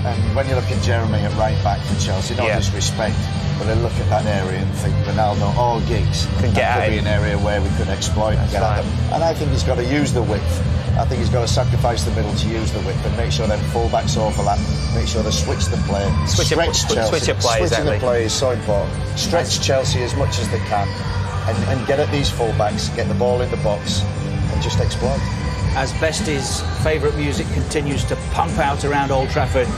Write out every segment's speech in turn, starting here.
And when you look at Jeremy at right back for Chelsea, no disrespect, but I look at that area and think Ronaldo or Giggs could be an area where we could exploit and get at them. And I think he's got to use the width. I think he's got to sacrifice the middle to use the width and make sure them full-backs overlap, make sure they switch the play. Switching the play is so important. Stretch Chelsea as much as they can and get at these full-backs, get the ball in the box and just exploit. As Bestie's favourite music continues to pump out around Old Trafford,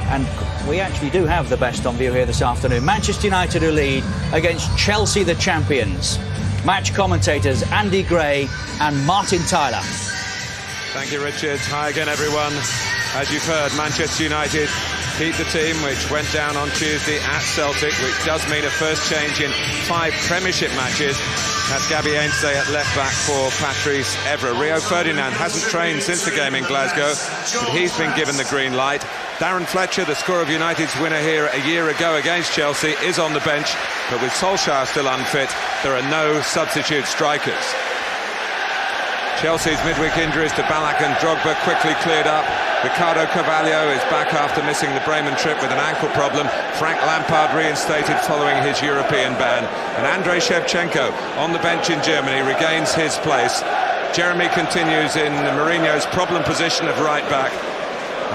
and we actually do have the best on view here this afternoon. Manchester United who lead against Chelsea, the champions. Match commentators Andy Gray and Martin Tyler. Thank you, Richard. Hi again, everyone. As you've heard, Manchester United keep the team, which went down on Tuesday at Celtic, which does mean a first change in 5 Premiership matches. That's Gabby Ainsworth at left-back for Patrice Evra. Rio Ferdinand hasn't trained since the game in Glasgow, but he's been given the green light. Darren Fletcher, the score of United's winner here a year ago against Chelsea, is on the bench, but with Solskjaer still unfit, there are no substitute strikers. Chelsea's midweek injuries to Ballack and Drogba quickly cleared up. Ricardo Carvalho is back after missing the Bremen trip with an ankle problem. Frank Lampard reinstated following his European ban. And Andrei Shevchenko on the bench in Germany regains his place. Jeremy continues in Mourinho's problem position of right back.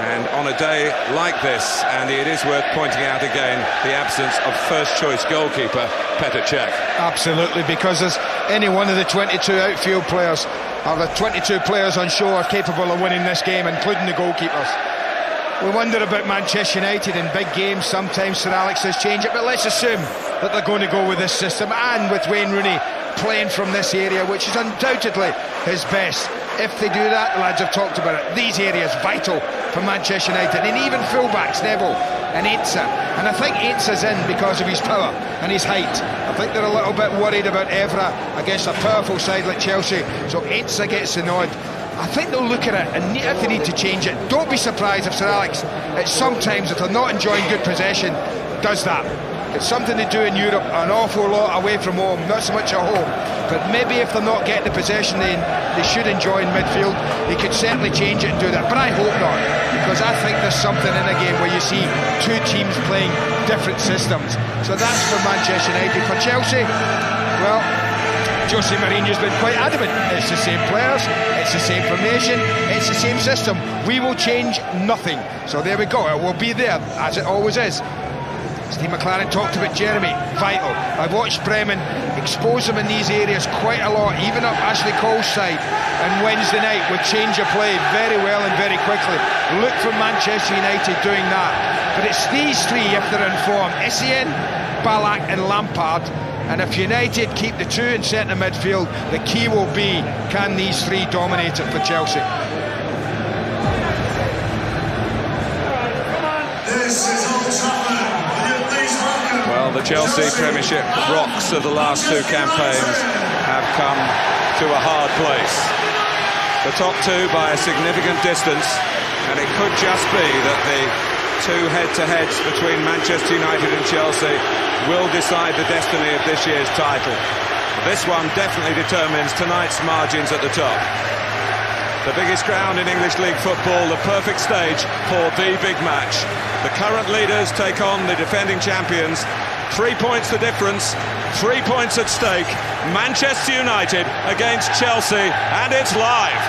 And on a day like this, Andy, it is worth pointing out again the absence of first-choice goalkeeper Petr Čech. Absolutely, because as any one of the 22 outfield players or the 22 players on show are capable of winning this game, including the goalkeepers. We wonder about Manchester United in big games. Sometimes Sir Alex says change it, but let's assume that they're going to go with this system and with Wayne Rooney playing from this area, which is undoubtedly his best. If they do that, the lads have talked about it, these areas vital for Manchester United, and even fullbacks Neville and Ainsa. And I think Ainsa's in because of his power and his height. I think they're a little bit worried about Evra against a powerful side like Chelsea, so Ainsa gets the nod. I think they'll look at it, and if they need to change it, don't be surprised if Sir Alex, sometimes if they're not enjoying good possession, does that. It's something they do in Europe an awful lot away from home, not so much at home. But maybe if they're not getting the possession they should enjoy in midfield, they could certainly change it and do that. But I hope not, because I think there's something in a game where you see two teams playing different systems. So that's for Manchester United. For Chelsea, well, Jose Mourinho's been quite adamant. It's the same players, it's the same formation, it's the same system. We will change nothing. So there we go, it will be there, as it always is. Steve McLaren talked about Jeremy, vital. I've watched Bremen expose him in these areas quite a lot, even up Ashley Cole's side. And Wednesday night would change a play very well and very quickly. Look for Manchester United doing that. But it's these three, if they're in form, Essien, Ballack and Lampard. And if United keep the two in centre midfield, the key will be, can these three dominate it for Chelsea? This is Old Trafford. Well, the Chelsea Premiership rocks of the last 2 campaigns have come to a hard place. The top 2 by a significant distance, and it could just be that the 2 head-to-heads between Manchester United and Chelsea will decide the destiny of this year's title. This one definitely determines tonight's margins at the top. The biggest ground in English League football, the perfect stage for the big match. The current leaders take on the defending champions. 3 points the difference, 3 points at stake. Manchester United against Chelsea, and it's live.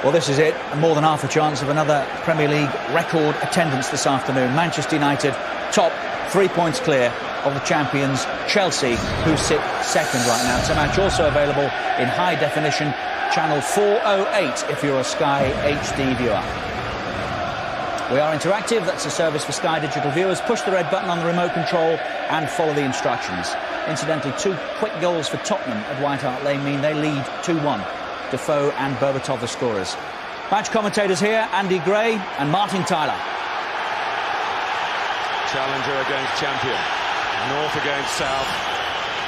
Well, this is it. More than half a chance of another Premier League record attendance this afternoon. Manchester United top, 3 points clear of the champions Chelsea, who sit second right now. It's a match also available in high definition, channel 408 if you're a Sky HD viewer. We are interactive, that's a service for Sky Digital viewers. Push the red button on the remote control and follow the instructions. Incidentally, 2 quick goals for Tottenham at White Hart Lane mean they lead 2-1. Defoe and Berbatov the scorers. Match commentators here, Andy Gray and Martin Tyler. Challenger against champion. North against South.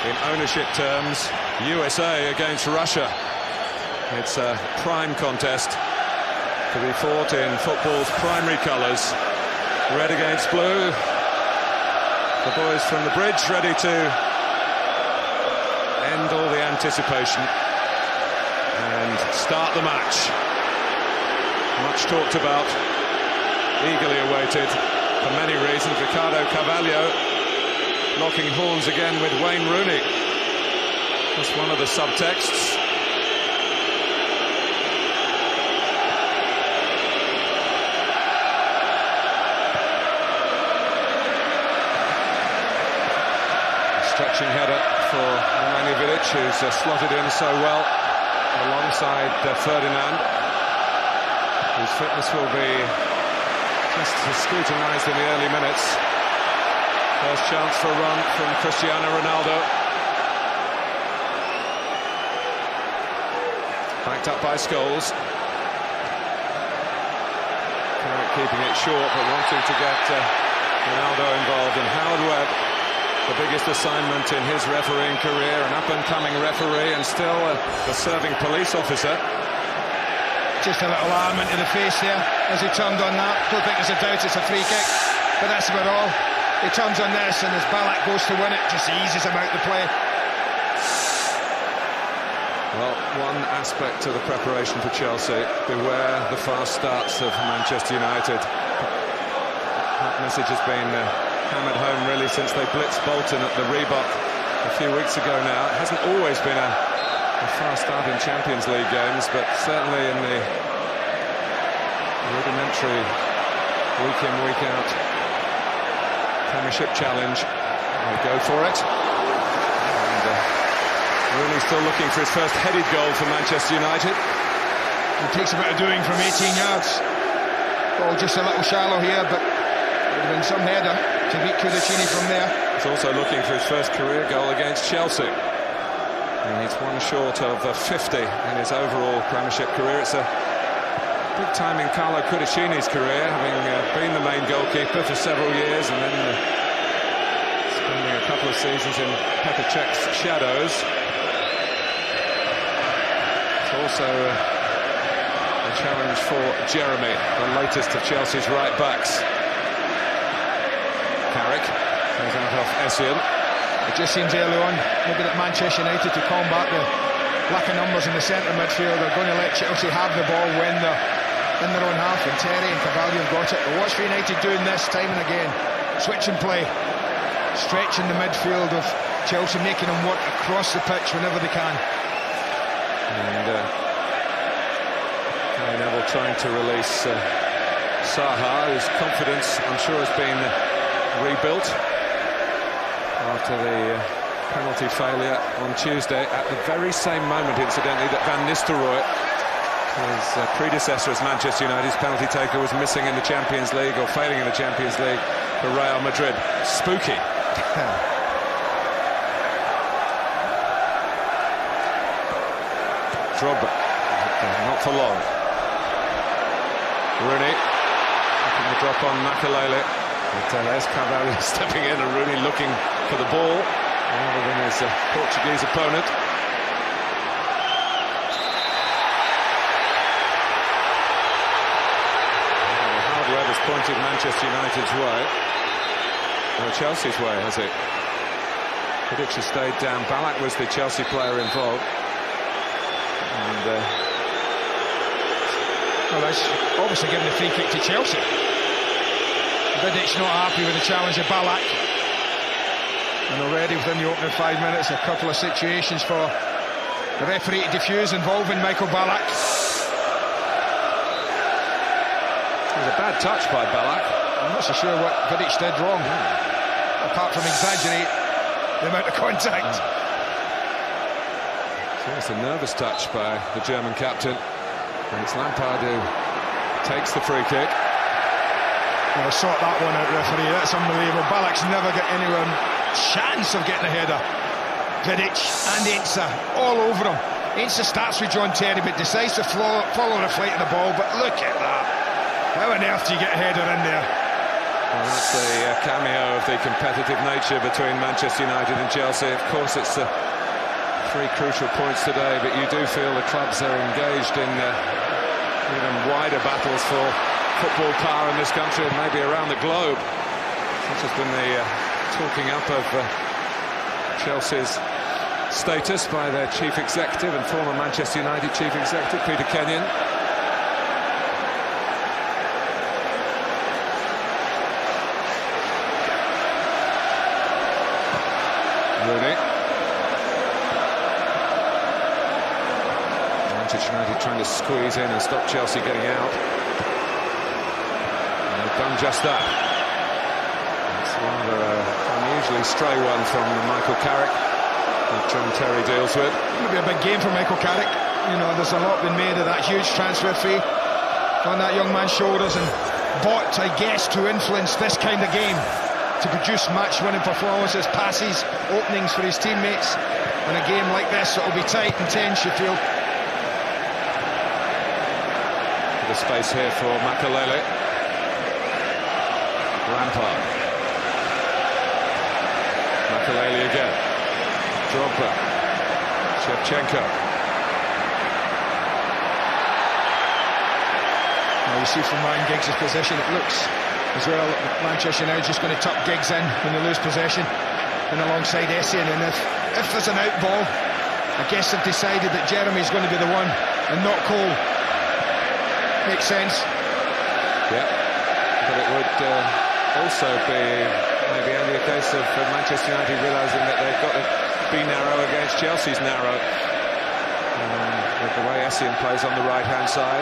In ownership terms, USA against Russia. It's a prime contest to be fought in football's primary colours. Red against blue. The boys from the bridge ready to end all the anticipation and start the match. much talked about, eagerly awaited for many reasons. Ricardo Carvalho locking horns again with Wayne Rooney. That's one of the subtexts. Stretching header for Nemanja Vidic, who's slotted in so well alongside Ferdinand, whose fitness will be just scrutinised in the early minutes. First chance for a run from Cristiano Ronaldo. Backed up by Scholes. Carrick keeping it short, but wanting to get Ronaldo involved. And Howard Webb, the biggest assignment in his refereeing career, an up-and-coming referee and still a serving police officer. Just a little arm into the face there as he turned on that. Don't think there's a doubt it's a free kick, but that's about all. He turns on this, and as Ballack goes to win it, just eases him out the play. Well, one aspect of the preparation for Chelsea: beware the fast starts of Manchester United. That message has been hammered home really since they blitzed Bolton at the Reebok a few weeks ago now. It hasn't always been a fast start in Champions League games, but certainly in the rudimentary week in, week out Premiership challenge, they go for it. And Rooney still looking for his first headed goal for Manchester United. It takes a bit of doing from 18 yards. Ball just a little shallow here, but it would have been some header to beat Cudicini from there. He's also looking for his first career goal against Chelsea. And he's one short of 50 in his overall Premiership career. It's a big time in Carlo Cudicini's career, having been the main goalkeeper for several years and then spending a couple of seasons in Petr Čech's shadows. It's also a challenge for Jeremy, the latest of Chelsea's right-backs. Carrick comes out off Essien. It just seems early on, maybe that Manchester United, to combat the lack of numbers in the centre midfield, are going to let Chelsea have the ball when they're in their own half, and Terry and Carvalho have got it. But watch for United doing this time and again. Switch and play. Stretching the midfield of Chelsea, making them work across the pitch whenever they can. And Gary Neville trying to release Saha, whose confidence, I'm sure, has been rebuilt after the penalty failure on Tuesday, at the very same moment, incidentally, that Van Nistelrooy, his predecessor as Manchester United's penalty taker, was missing in the Champions League, or failing in the Champions League for Real Madrid. Spooky. Drogba, not for long. Rooney, looking to drop on Makelele. There's Carvalho stepping in, and Rooney looking for the ball rather than his Portuguese opponent. Howard Webb has pointed Manchester United's way, or Chelsea's way, has it? Vidic has stayed down. Ballack was the Chelsea player involved. And well, that's obviously giving the free kick to Chelsea. Vidic not happy with the challenge of Ballack. And already within the opening 5 minutes, a couple of situations for the referee to defuse involving Michael Ballack. it was a bad touch by Ballack. I'm not so sure what Vidic did wrong, apart from exaggerate the amount of contact. So it's a nervous touch by the German captain. And it's Lampard who takes the free kick. Well, sort that one out, referee. That's unbelievable. Ballack's never got anyone chance of getting a header. Vidic and Ainsa all over him. Ainsa starts with John Terry, but decides to follow the flight of the ball. But look at that. How on earth do you get a header in there? Well, that's the cameo of the competitive nature between Manchester United and Chelsea. Of course, it's three crucial points today, but you do feel the clubs are engaged in even wider battles for football power in this country and maybe around the globe. Such has been the talking up of Chelsea's status by their chief executive and former Manchester United chief executive, Peter Kenyon. trying to squeeze in and stop Chelsea getting out. And they've done just that. It's rather an unusually stray one from Michael Carrick that John Terry deals with. It'll be a big game for Michael Carrick. You know, there's a lot been made of that huge transfer fee on that young man's shoulders, and bought, I guess, to influence this kind of game, to produce match-winning performances, passes, openings for his teammates. In a game like this, it'll be tight and tense, you feel. The space here for Makelele. Lampard. Makelele again. Drogba. Shevchenko. Now you see from Ryan Giggs' position, it looks as well Manchester United just going to tuck Giggs in when they lose possession, and alongside Essien. And if there's an out ball, I guess they've decided that Jeremy's going to be the one and not Cole. Makes sense. Yeah, but it would also be maybe only a case of Manchester United realising that they've got to be narrow against Chelsea's narrow, with the way Essien plays on the right-hand side.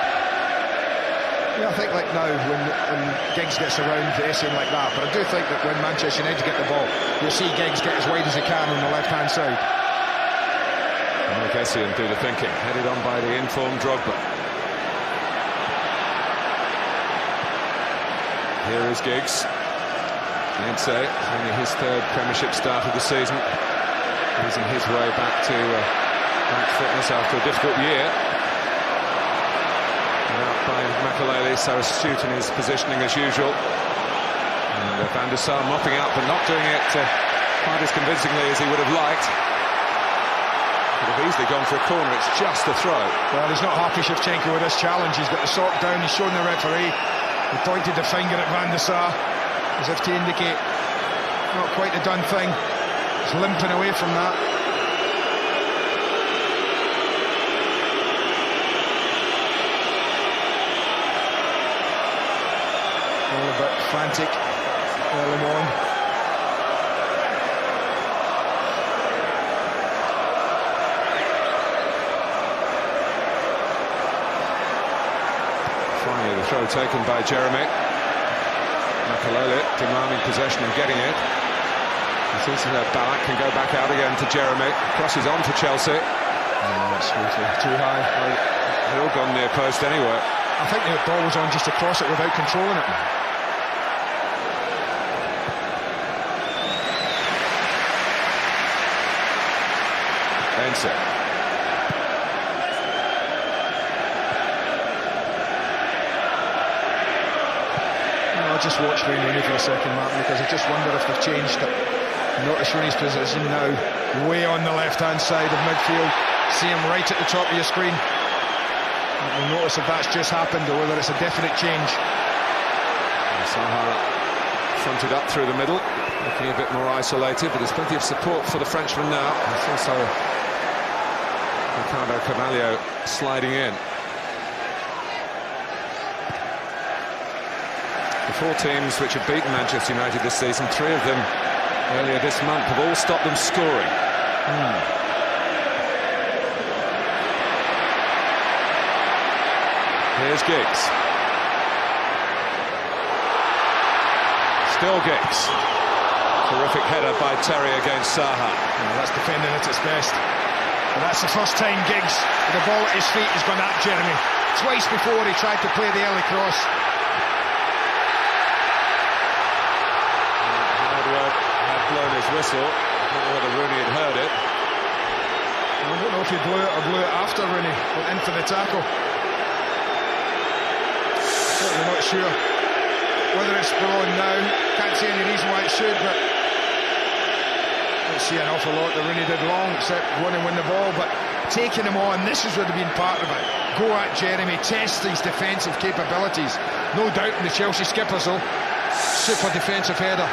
Yeah, I think like now when Giggs gets around Essien like that, but I do think that when Manchester United get the ball, you'll see Giggs get as wide as he can on the left-hand side. And make Essien do the thinking, headed on by the informed Drogba. Here is Giggs. Lindsay, only his third Premiership start of the season, easing his way back to back fitness after a difficult year. Out by Makelele, so astute in his positioning as usual. And Van der Sar mopping up, but not doing it quite as convincingly as he would have liked. Could have easily gone for a corner, it's just a throw. Well, he's not happy, Shevchenko, with this challenge. He's got the sock down, he's shown the referee. He pointed the finger at Van der Sar as if to indicate not quite the done thing. He's limping away from that. All a bit frantic early on. Finally the throw taken by Jeremy. Makelele demanding possession and getting it. It seems that Ballack can go back out again to Jeremy. Crosses on to Chelsea. That's too high. They're all gone near post anyway. I think the ball was on just to cross it without controlling it. Ense. I'll just watch Wayne Rooney for a second, Martin, because I just wonder if they've changed it. Notice Rooney's position now way on the left-hand side of midfield. See him right at the top of your screen. You'll notice if that's just happened or whether it's a definite change. Saha fronted up through the middle, looking a bit more isolated, but there's plenty of support for the Frenchman now. There's also Ricardo Carvalho sliding in. The four teams which have beaten Manchester United this season, three of them earlier this month, have all stopped them scoring. Here's Giggs. Still Giggs. Terrific header by Terry against Saha. That's defending at its best. And that's the first time Giggs, with the ball at his feet, has gone at Jeremy. Twice before he tried to play the early cross. Hardware had blown his whistle. I don't know whether Rooney had heard it. I don't know if he blew it or blew it after Rooney went in for the tackle. Certainly not sure whether it's blown now. Can't see any reason why it should, but I don't see an awful lot that Rooney did wrong except going and win the ball. But taking him on, this is what they've been part of it. Go at Jeremy, test his defensive capabilities. No doubt in the Chelsea skippers though. Super defensive header.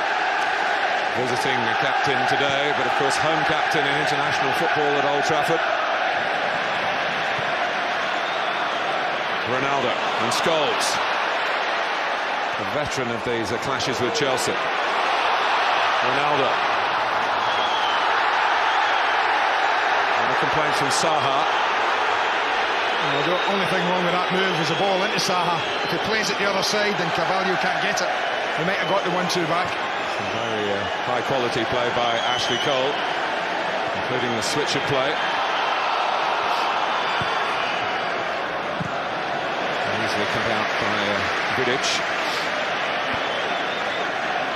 Visiting the captain today, but of course home captain in international football at Old Trafford. Ronaldo and Scholes. A veteran of these clashes with Chelsea. Ronaldo. And a complaint from Saha. Well, the only thing wrong with that move was the ball into Saha. If he plays it the other side, then Carvalho can't get it. He might have got the 1-2 back. Some very high quality play by Ashley Cole, including the switch of play. Easily cut out by Vidic,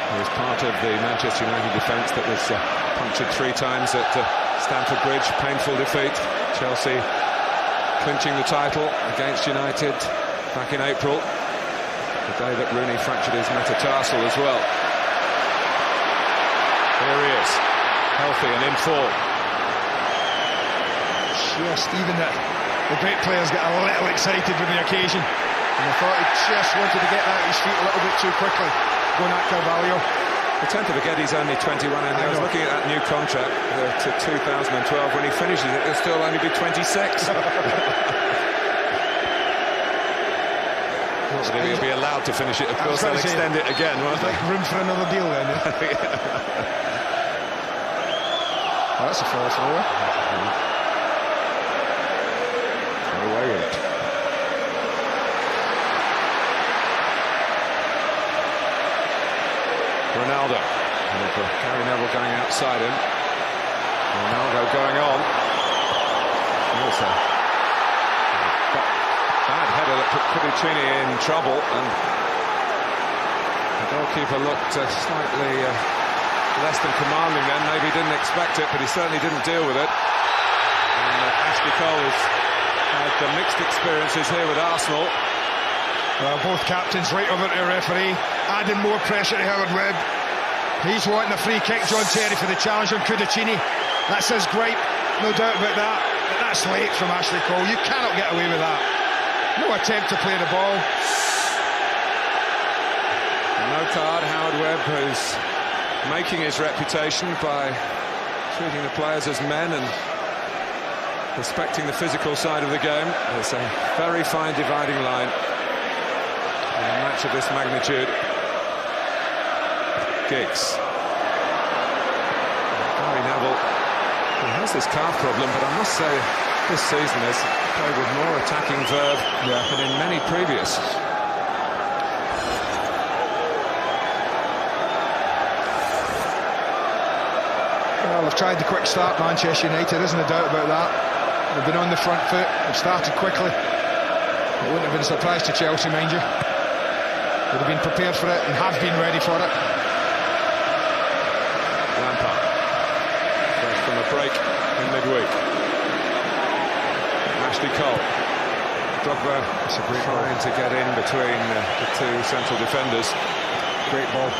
who was part of the Manchester United defence that was punctured 3 times at Stamford Bridge. Painful defeat. Chelsea clinching the title against United back in April, the day that Rooney fractured his metatarsal as well. Here he is, healthy and in form. Just even the great players get a little excited with the occasion, and I thought he just wanted to get that at his feet a little bit too quickly, going at Carvalho. The 10th of forget he's only 21, and I was looking at that new contract to 2012. When he finishes it, he'll still only be 26. He'll be allowed to finish it, of course. They'll extend it again, won't they? Room for another deal then. Oh, that's a foul thrower. Away with it. Ronaldo. Gary Neville going outside him. Ronaldo going on. Also bad header that put Pedicini in trouble, and the goalkeeper looked slightly less than commanding then. Maybe he didn't expect it, but he certainly didn't deal with it. And Ashley Cole has had mixed experiences here with Arsenal. Well, both captains right over to the referee, adding more pressure to Howard Webb. He's wanting a free kick, John Terry, for the challenge on Pedicini. That's his gripe, no doubt about that. But that's late from Ashley Cole. You cannot get away with that. No attempt to play the ball. No card. Howard Webb, who's making his reputation by treating the players as men and respecting the physical side of the game. There's a very fine dividing line in a match of this magnitude. Giggs. Gary Neville, he has this calf problem, but I must say this season has played with more attacking verve than in many previous. Well, they've tried the quick start, Manchester United, isn't a doubt about that. They've been on the front foot, they've started quickly. It wouldn't have been a surprise to Chelsea, mind you. They'd have been prepared for it and have been ready for it. Lampard, fresh from a break in midweek. Ashley Cole. Drogba trying to get in between the 2 central defenders. Great ball.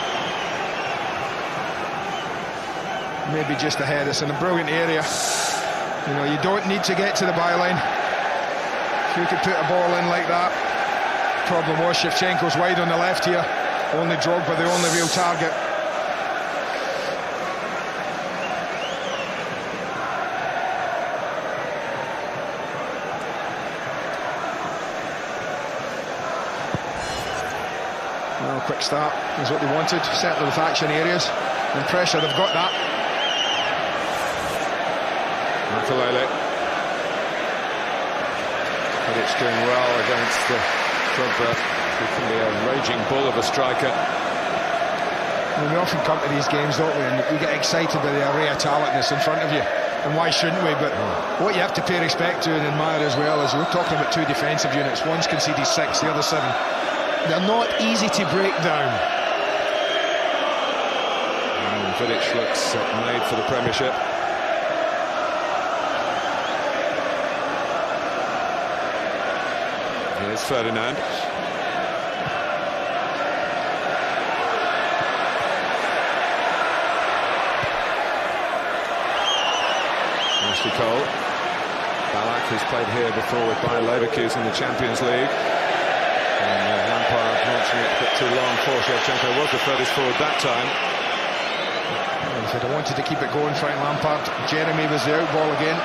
Maybe just ahead. It's in a brilliant area. You know, you don't need to get to the byline. If you could put a ball in like that. Problem was Shevchenko's wide on the left here. Only Drogba, the only real target. Well, quick start is what they wanted, certainly with action areas and pressure. They've got that. Makalele. But it's doing well against Drogba, who can be a raging bull of a striker. Well, we often come to these games, don't we, and we get excited by the array of talent that's in front of you, and why shouldn't we? But what you have to pay respect to and admire as well is we're talking about 2 defensive units. One's conceded 6, the other 7. They're not easy to break down. And Vidic looks made for the Premiership. Here's Ferdinand. Ashley Cole. Ballack, who's played here before with Bayer Leverkusen in the Champions League. And Lampard launching it a bit too long for Shevchenko. Was the furthest forward that time. Well, if they'd wanted to keep it going, Frank Lampard. Jeremy was the out ball again.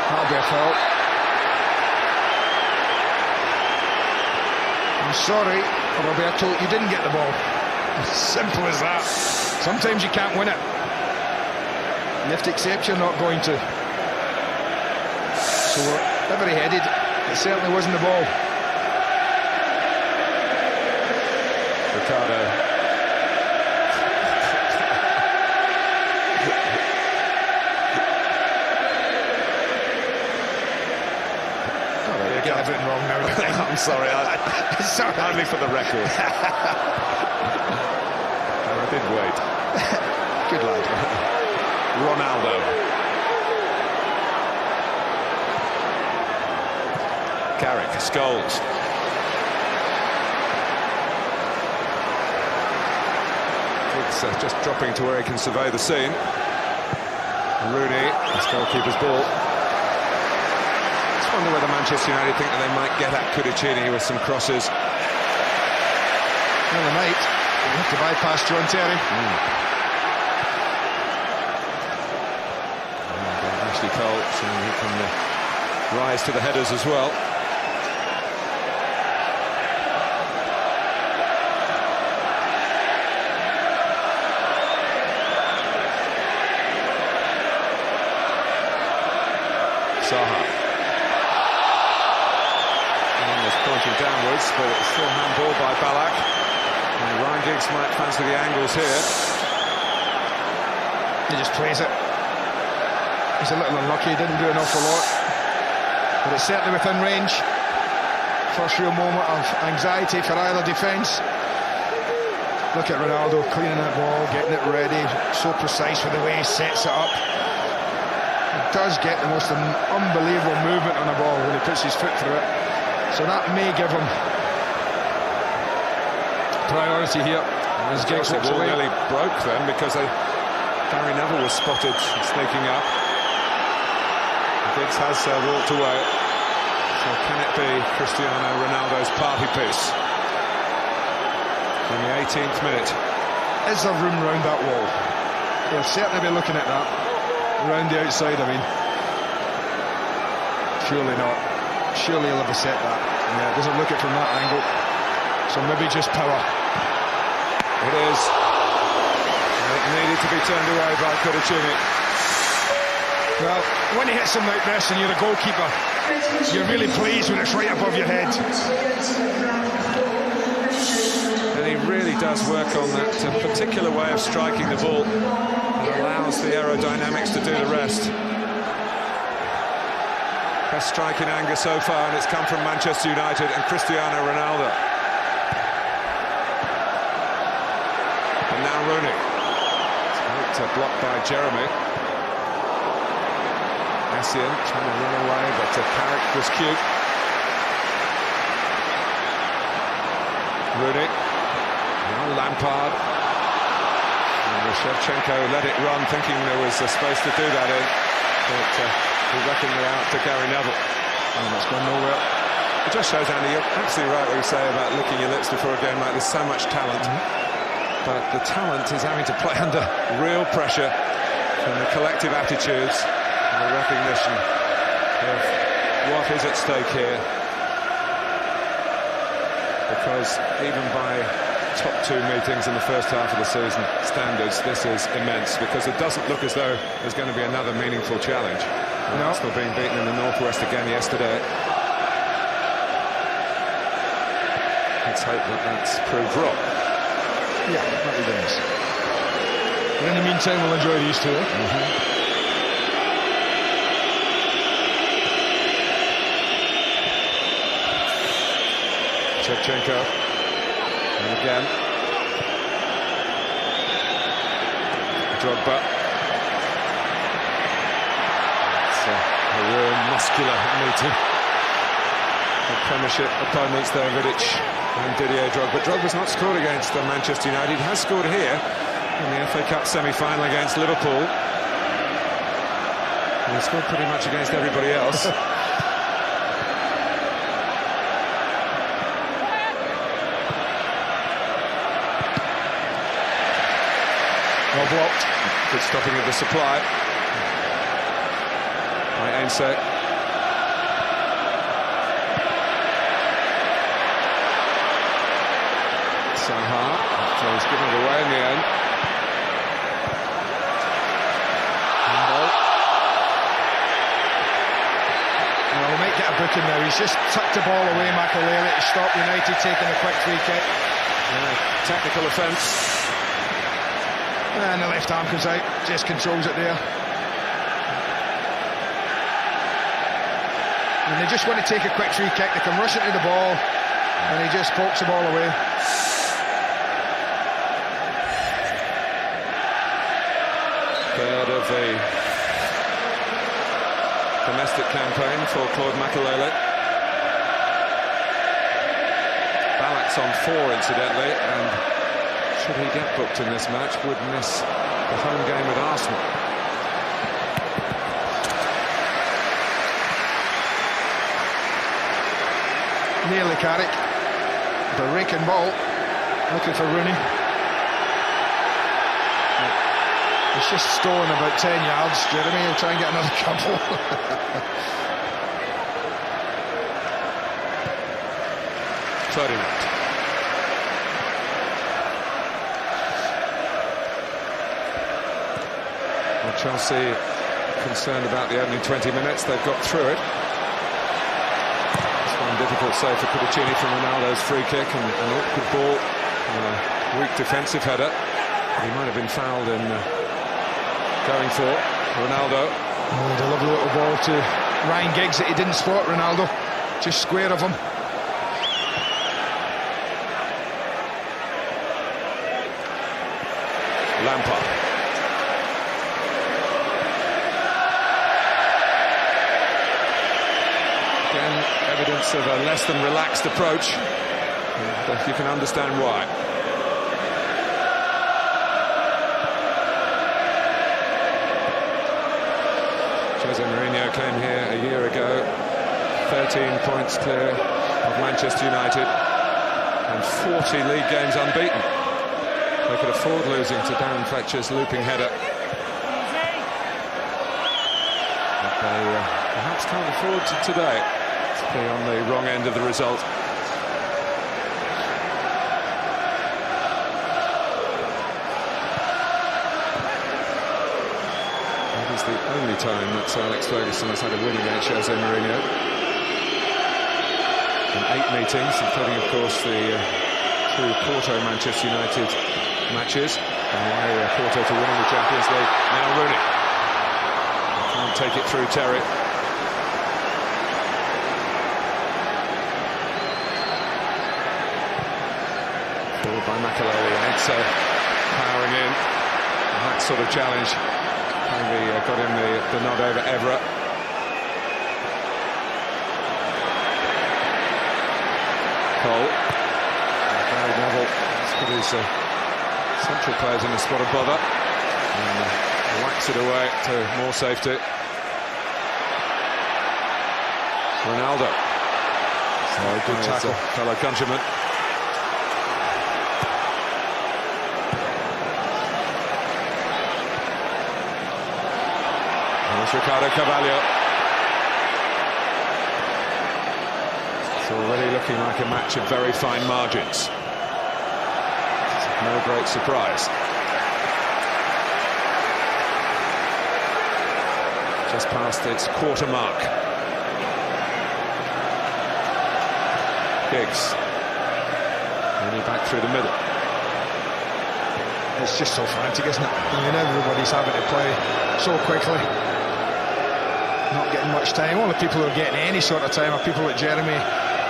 That'll be a foul. I'm sorry, Roberto, you didn't get the ball. Simple as that. Sometimes you can't win it. Lift except you're not going to. So wherever he headed, it certainly wasn't the ball. Ricardo. I get everything wrong now. I'm sorry. Sorry. Only for the record. I did wait. Good lad. Ronaldo. Carrick, Scholes. It's just dropping to where he can survey the scene. Rooney, it's goalkeeper's ball. I wonder whether Manchester United think that they might get at Cudicini with some crosses. Well, they might. They have to bypass John Terry. Ashley Cole, so he can rise to the headers as well. Zaha. Pointing downwards, but it's still handball by Ballack. And Ryan Giggs might fancy the angles here. He just plays it. He's a little unlucky, he didn't do an awful lot. But it's certainly within range. First real moment of anxiety for either defence. Look at Ronaldo cleaning that ball, getting it ready, so precise with the way he sets it up. He does get the most unbelievable movement on a ball when he puts his foot through it. So that may give him priority here. As Giggs walks away. Nearly broke then because Gary Neville was spotted sneaking up. Giggs has walked away. So can it be Cristiano Ronaldo's party piece? In the 18th minute. Is there room round that wall? They'll certainly be looking at that. Round the outside, I mean. Surely not. Surely he'll have set that. Yeah, doesn't look it from that angle. So maybe just power. It is. It needed to be turned away by Cudicini. Well, when he hits them like this and you're the goalkeeper, you're really pleased when it's right above your head. And he really does work on that particular way of striking the ball that allows the aerodynamics to do the rest. Best striking anger so far, and it's come from Manchester United and Cristiano Ronaldo. And now Rooney. It's blocked by Jeremy. Essien trying to run away, but Carrick was cute. Rooney. Now Lampard. And Shevchenko let it run, thinking there was a space to do that in. But we reckon they're out to Gary Neville. And it's gone nowhere. It just shows, Andy, you're absolutely right what you say about licking your lips before a game like this. So much talent. But the talent is having to play under real pressure from the collective attitudes and the recognition of what is at stake here. Because even by top two meetings in the first half of the season standards, this is immense, because it doesn't look as though there's going to be another meaningful challenge. No. Arsenal being beaten in the Northwest again yesterday. Let's hope that that's proved wrong. Yeah, that be nice. But in the meantime, we'll enjoy these two. Shevchenko. And again. Drogba. It's a real muscular meeting. The Premiership opponents there, Vidic and Didier Drogba. Drogba's not scored against Manchester United. He has scored here in the FA Cup semi-final against Liverpool. And he scored pretty much against everybody else. Well blocked. Good stopping of the supply by Ainse. Zaha, so he's given it away in the end. And Well, he might get a booking now. He's just tucked the ball away, Makelele, to stop United taking a quick free kick. Technical offence. And the left arm comes out, just controls it there. And they just want to take a quick free kick. They come rushing to the ball, and he just pokes the ball away. Third of the domestic campaign for Claude Makelele. Balak's on 4, incidentally, and should he get booked in this match, would miss the home game with Arsenal. Nearly Carrick. The raking ball, looking for Rooney. He's just stolen about 10 yards. Jeremy will try and get another couple. Ferdinand. Well, Chelsea concerned about the opening 20 minutes. They've got through it. It's one difficult save for Petr from Ronaldo's free kick, and an awkward ball, and a weak defensive header. He might have been fouled in going for Ronaldo. And a lovely little ball to Ryan Giggs that he didn't spot Ronaldo. Just square of him. Lampard. Again, evidence of a less than relaxed approach. And you can understand why. Jose Mourinho came here a year ago, 13 points clear of Manchester United and 40 league games unbeaten. They could afford losing to Darren Fletcher's looping header. But they perhaps can't afford to today to be on the wrong end of the result. That is the only time that Sir Alex Ferguson has had a win against Jose Mourinho. In 8 meetings, including, of course, the two Porto-Manchester United matches, and away Porto to winning the Champions League. Now Rooney can't take it through Terry. Forward by Makelele, and so powering in. And that sort of challenge maybe got him the nod over Evra. Cole. Gary Neville has put his central players in a spot of bother and whacks it away to more safety. Ronaldo. So good tackle, fellow countryman. There's Ricardo Carvalho. It's already looking like a match of very fine margins. No great surprise. Just past its quarter mark. Giggs. Only back through the middle. It's just so frantic, isn't it? I mean, everybody's having to play so quickly. Not getting much time. Only people who are getting any sort of time are people like Jeremy,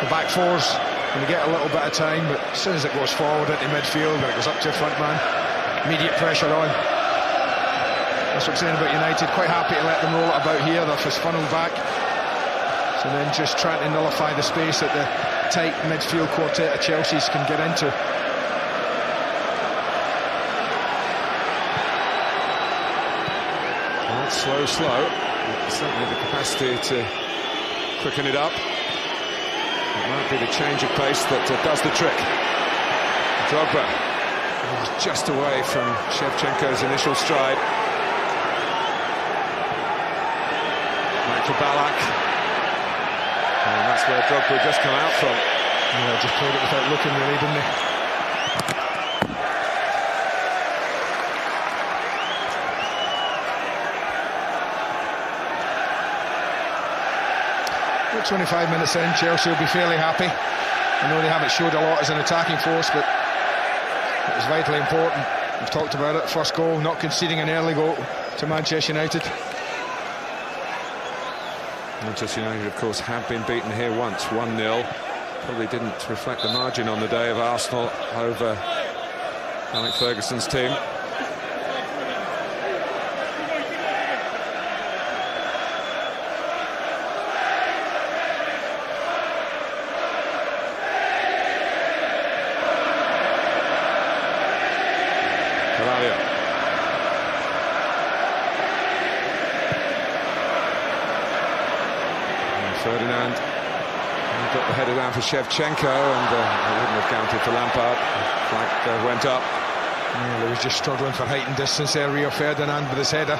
the back fours, and they get a little bit of time, but as soon as it goes forward into midfield, when it goes up to a front man, immediate pressure on. That's what I'm saying about United. Quite happy to let them roll it about here. They're just funneled back. So then just trying to nullify the space that the tight midfield quartet of Chelsea's can get into. Well, slow. Certainly the capacity to quicken it up. It might be the change of pace that does the trick. Drogba just away from Shevchenko's initial stride. Back to Balak. And that's where Drogba just come out from. Yeah, just played it without looking really, didn't he? About 25 minutes in, Chelsea will be fairly happy. I know they haven't showed a lot as an attacking force, but it was vitally important. We've talked about it. First goal, not conceding an early goal to Manchester United. Manchester United, of course, have been beaten here once, 1-0. Probably didn't reflect the margin on the day of Arsenal over Alex Ferguson's team. Ferdinand got the header down for Shevchenko, and it wouldn't have counted for Lampard. Flag went up. Yeah, he was just struggling for height and distance there, Rio Ferdinand, with his header.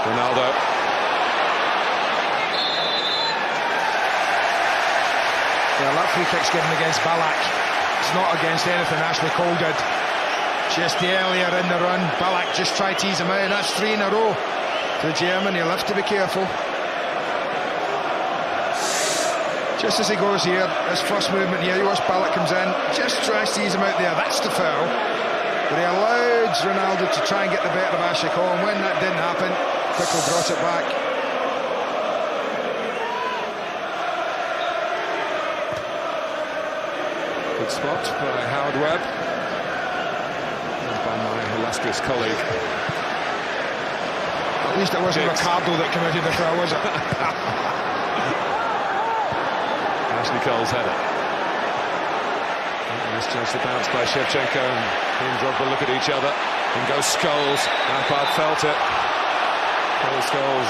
Ronaldo. Yeah, that free kick's given against Ballack. It's not against anything Ashley Cole did. Just earlier in the run, Ballack just tried to ease him out, and that's 3 in a row. The German, he'll have to be careful. Just as he goes here, his first movement here, you watch Ballack comes in, just tries to ease him out there, that's the foul. But he allowed Ronaldo to try and get the better of Ashley Cole, and when that didn't happen, Pickle brought it back. Good spot by Howard Webb, and by my illustrious colleague. At least it wasn't Ricardo that committed the foul, was it? Ashley Cole's header. Misjudged the bounce by Shevchenko, and he and Drogba look at each other. And goes Scholes. Lampard felt it. Paul Scholes,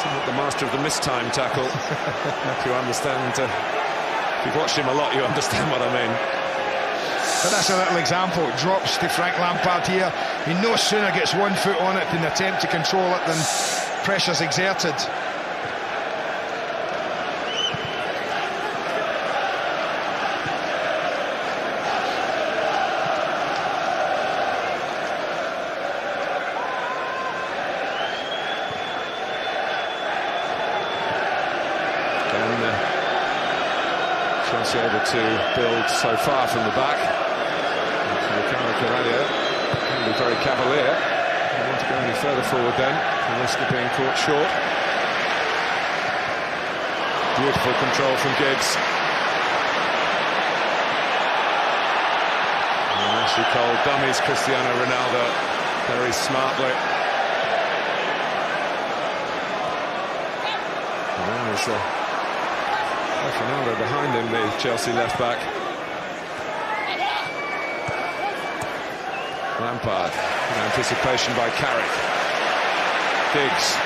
somewhat the master of the mistime tackle. If you understand, if you've watched him a lot, you understand what I mean. But that's a little example. It drops to Frank Lampard here. He no sooner gets 1 foot on it in an attempt to control it than pressure's exerted. Chelsea able to build so far from the back. Cavalier can be very cavalier. They want to go any further forward then, the risk of being caught short. Beautiful control from Giggs. And Ashley Cole dummies Cristiano Ronaldo very smartly. And now is Ronaldo behind him, the Chelsea left back. Lampard, in anticipation by Carrick. Giggs.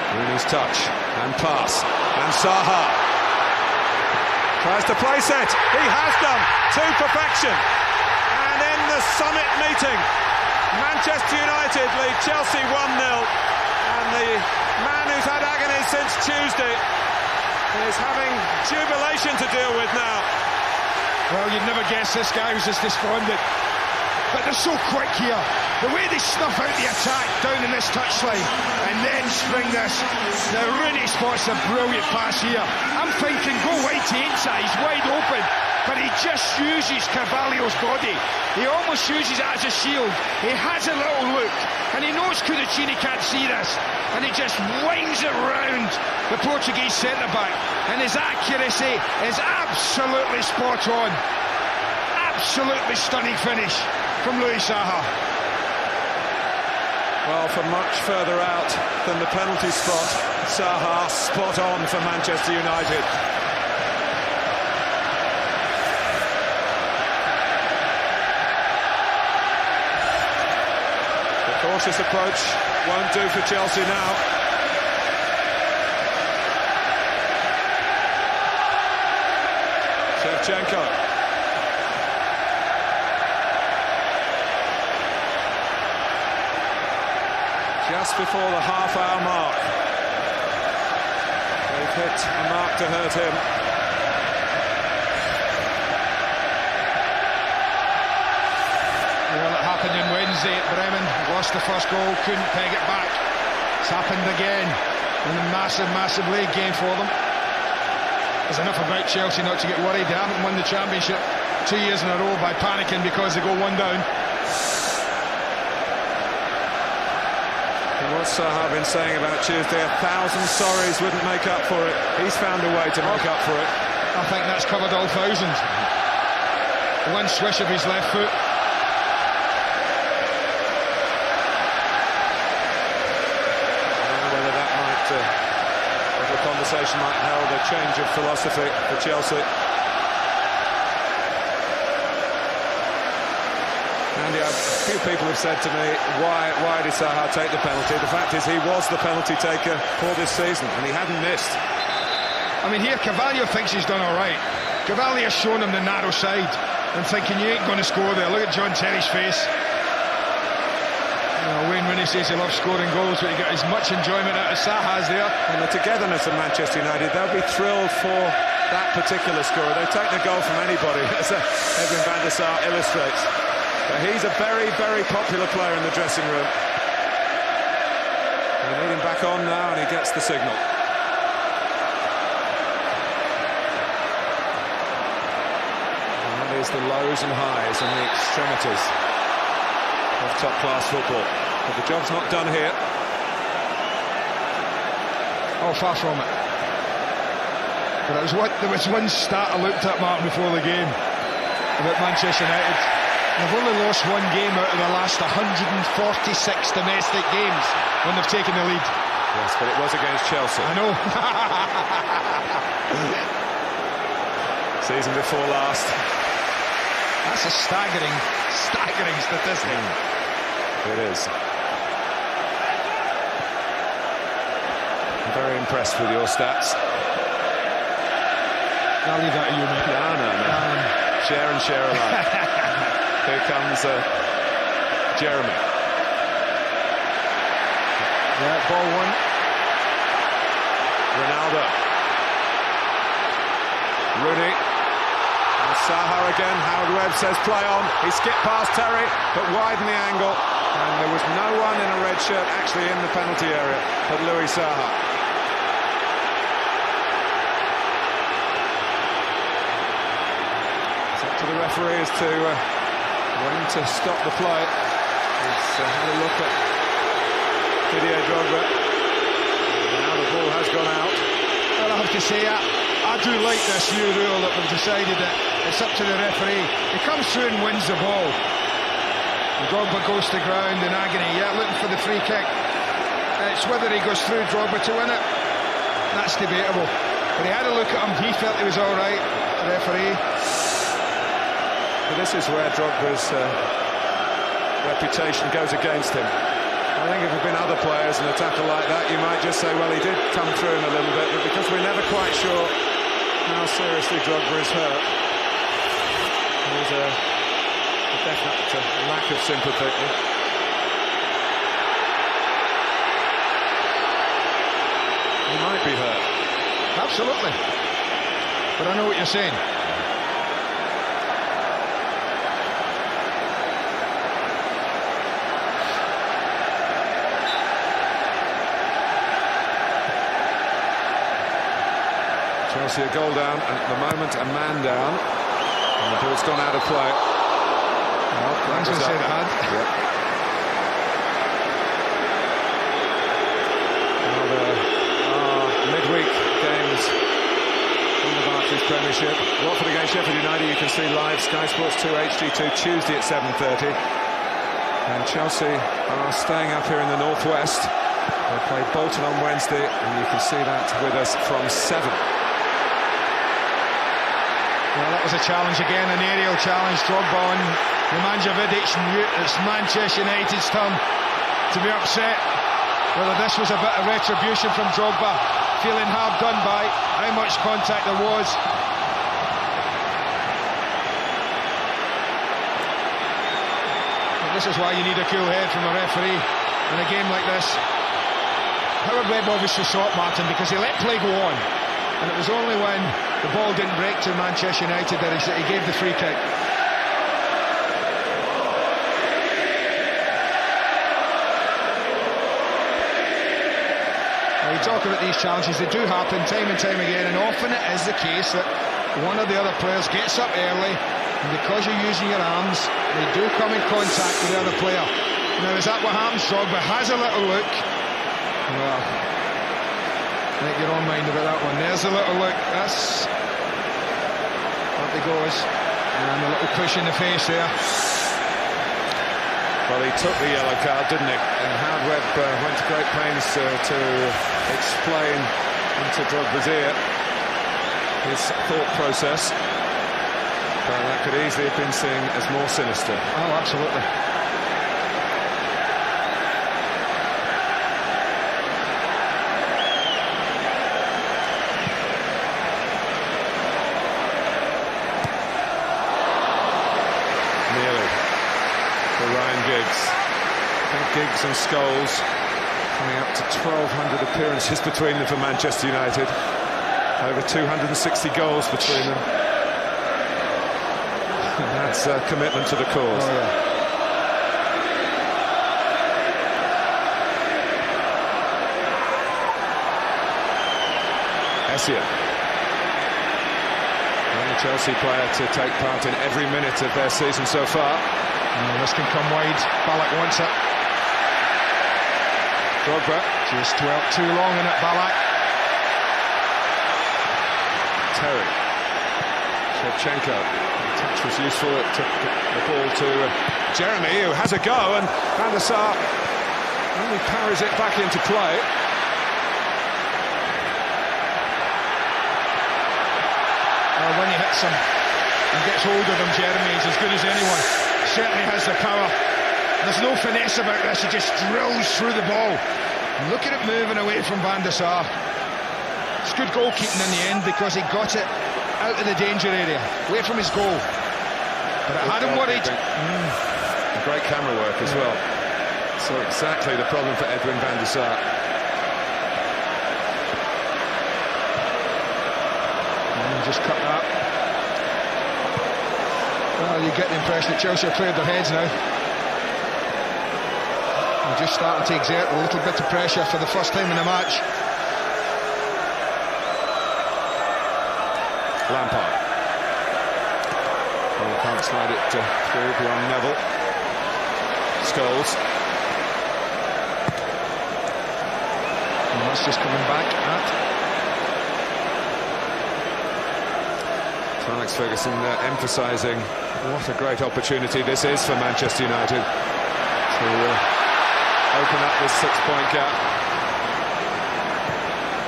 Rooney's touch, and pass, and Zaha. Tries to place it, he has done, to perfection. And in the summit meeting, Manchester United lead Chelsea 1-0. And the man who's had agony since Tuesday is having jubilation to deal with now. Well, you'd never guess this guy was as despondent. But they're so quick here. The way they snuff out the attack down in this touchline and then spring this. The Rooney spots a brilliant pass here. I'm thinking go wide to inside, he's wide open. But he just uses Carvalho's body. He almost uses it as a shield. He has a little look. And he knows Cudicini can't see this. And he just winds it round the Portuguese centre-back. And his accuracy is absolutely spot on. Absolutely stunning finish from Louis Zaha. Well, from much further out than the penalty spot, Zaha spot on for Manchester United. The cautious approach won't do for Chelsea now. Shevchenko. Just before the half-hour mark. They've hit a mark to hurt him. Well, it happened on Wednesday at Bremen. Lost missed the first goal, couldn't peg it back. It's happened again in a massive league game for them. There's enough about Chelsea not to get worried. They haven't won the championship 2 years in a row by panicking because they go one down. And what's Saha been saying about Tuesday? 1,000 sorries wouldn't make up for it. He's found a way to make up for it. I think that's covered all thousands. One swish of his left foot. Whether that might, the conversation might herald a change of philosophy for Chelsea. And a few people have said to me, why did Saha take the penalty? The fact is he was the penalty taker for this season, and he hadn't missed. I mean, here Carvalho thinks he's done all right. Carvalho's shown him the narrow side and thinking you ain't going to score there. Look at John Terry's face. Wayne Rooney says he loves scoring goals, but he got as much enjoyment out of Saha's there. And the togetherness of Manchester United, they'll be thrilled for that particular score. They take the goal from anybody, as Edwin van der Sar illustrates. But he's a very popular player in the dressing room. They need him back on now, and he gets the signal. And that is the lows and highs and the extremities of top-class football. But the job's not done here. Oh, far from it. But there was one stat I looked at, Martin, before the game about Manchester United. They've only lost one game out of the last 146 domestic games when they've taken the lead. Yes, but it was against Chelsea. I know. Season before last. That's a staggering statistic. It is. I'm very impressed with your stats. I'll leave that to you, mate. No. Share and share alike. Here comes Jeremy. Yeah, ball one. Ronaldo. Rooney. And Saha again. Howard Webb says play on. He skipped past Terry, but widened the angle. And there was no one in a red shirt actually in the penalty area but Louis Saha. It's up to the referee as to when to stop the play. He's had a look at Didier Drogba. Now the ball has gone out. Well, I have to say, I do like this new rule that we've decided that it's up to the referee. He comes through and wins the ball. Drogba goes to ground in agony. Yeah, looking for the free kick. It's whether he goes through Drogba to win it. That's debatable. But he had a look at him. He felt he was all right, the referee. But this is where Drogba's reputation goes against him. I think if it had been other players, an attacker like that, you might just say, well, he did come through him a little bit, but because we're never quite sure how seriously Drogba is hurt, there's a definite lack of sympathy. He might be hurt. Absolutely. But I know what you're saying. Chelsea a goal down, and at the moment a man down. And the ball's gone out of play. I'm going to say it had. Yep. Now there are midweek games in the Barclays Premiership. Watford against Sheffield United, you can see live Sky Sports 2 HD2 Tuesday at 7:30. And Chelsea are staying up here in the northwest. They play Bolton on Wednesday, and you can see that with us from 7. Well, that was a challenge again, an aerial challenge. Drogba on Nemanja Vidic, and it's Manchester United's turn to be upset. Whether this was a bit of retribution from Drogba, feeling hard done by, how much contact there was. But this is why you need a cool head from a referee in a game like this. Howard Webb obviously saw it, Martin, because he let play go on. And it was only when the ball didn't break to Manchester United that he gave the free kick. Now, you talk about these challenges, they do happen time and time again, and often it is the case that one of the other players gets up early, and because you're using your arms, they do come in contact with the other player. Now, is that what happens? Drogba has a little look. Well, make your own mind about that one. There's a little look. That's up he goes, and a little push in the face there. Well, he took the yellow card, didn't he? And Howard Webb went to great pains to explain into Drogba's ear his thought process. But that could easily have been seen as more sinister. Oh, absolutely. Giggs and Scholes coming up to 1,200 appearances between them for Manchester United. Over 260 goals between them. And that's a commitment to the cause. Oh, yeah. Essien. And the Chelsea player to take part in every minute of their season so far. This can come wide. Ballack wants it. Drogba just dwelt too long in it. Ballack. Terry. Shevchenko. The touch was useful. It took the ball to Jeremy, who has a go, and Van der Sar only parries it back into play. When he hits him and gets hold of him, Jeremy is as good as anyone. Certainly has the power. There's no finesse about this. He just drills through the ball. Look at it moving away from Van der Sar. It's good goalkeeping in the end because he got it out of the danger area, away from his goal. But it had him worried. Great camera work as well. So exactly the problem for Edwin van der Sar. Just cut that. Well, you get the impression that Chelsea have cleared their heads now. They're just starting to exert a little bit of pressure for the first time in the match. Lampard. Well, can't slide it through beyond Neville. Scholes. And that's just coming back at Alex Ferguson emphasising what a great opportunity this is for Manchester United to open up this 6-point gap.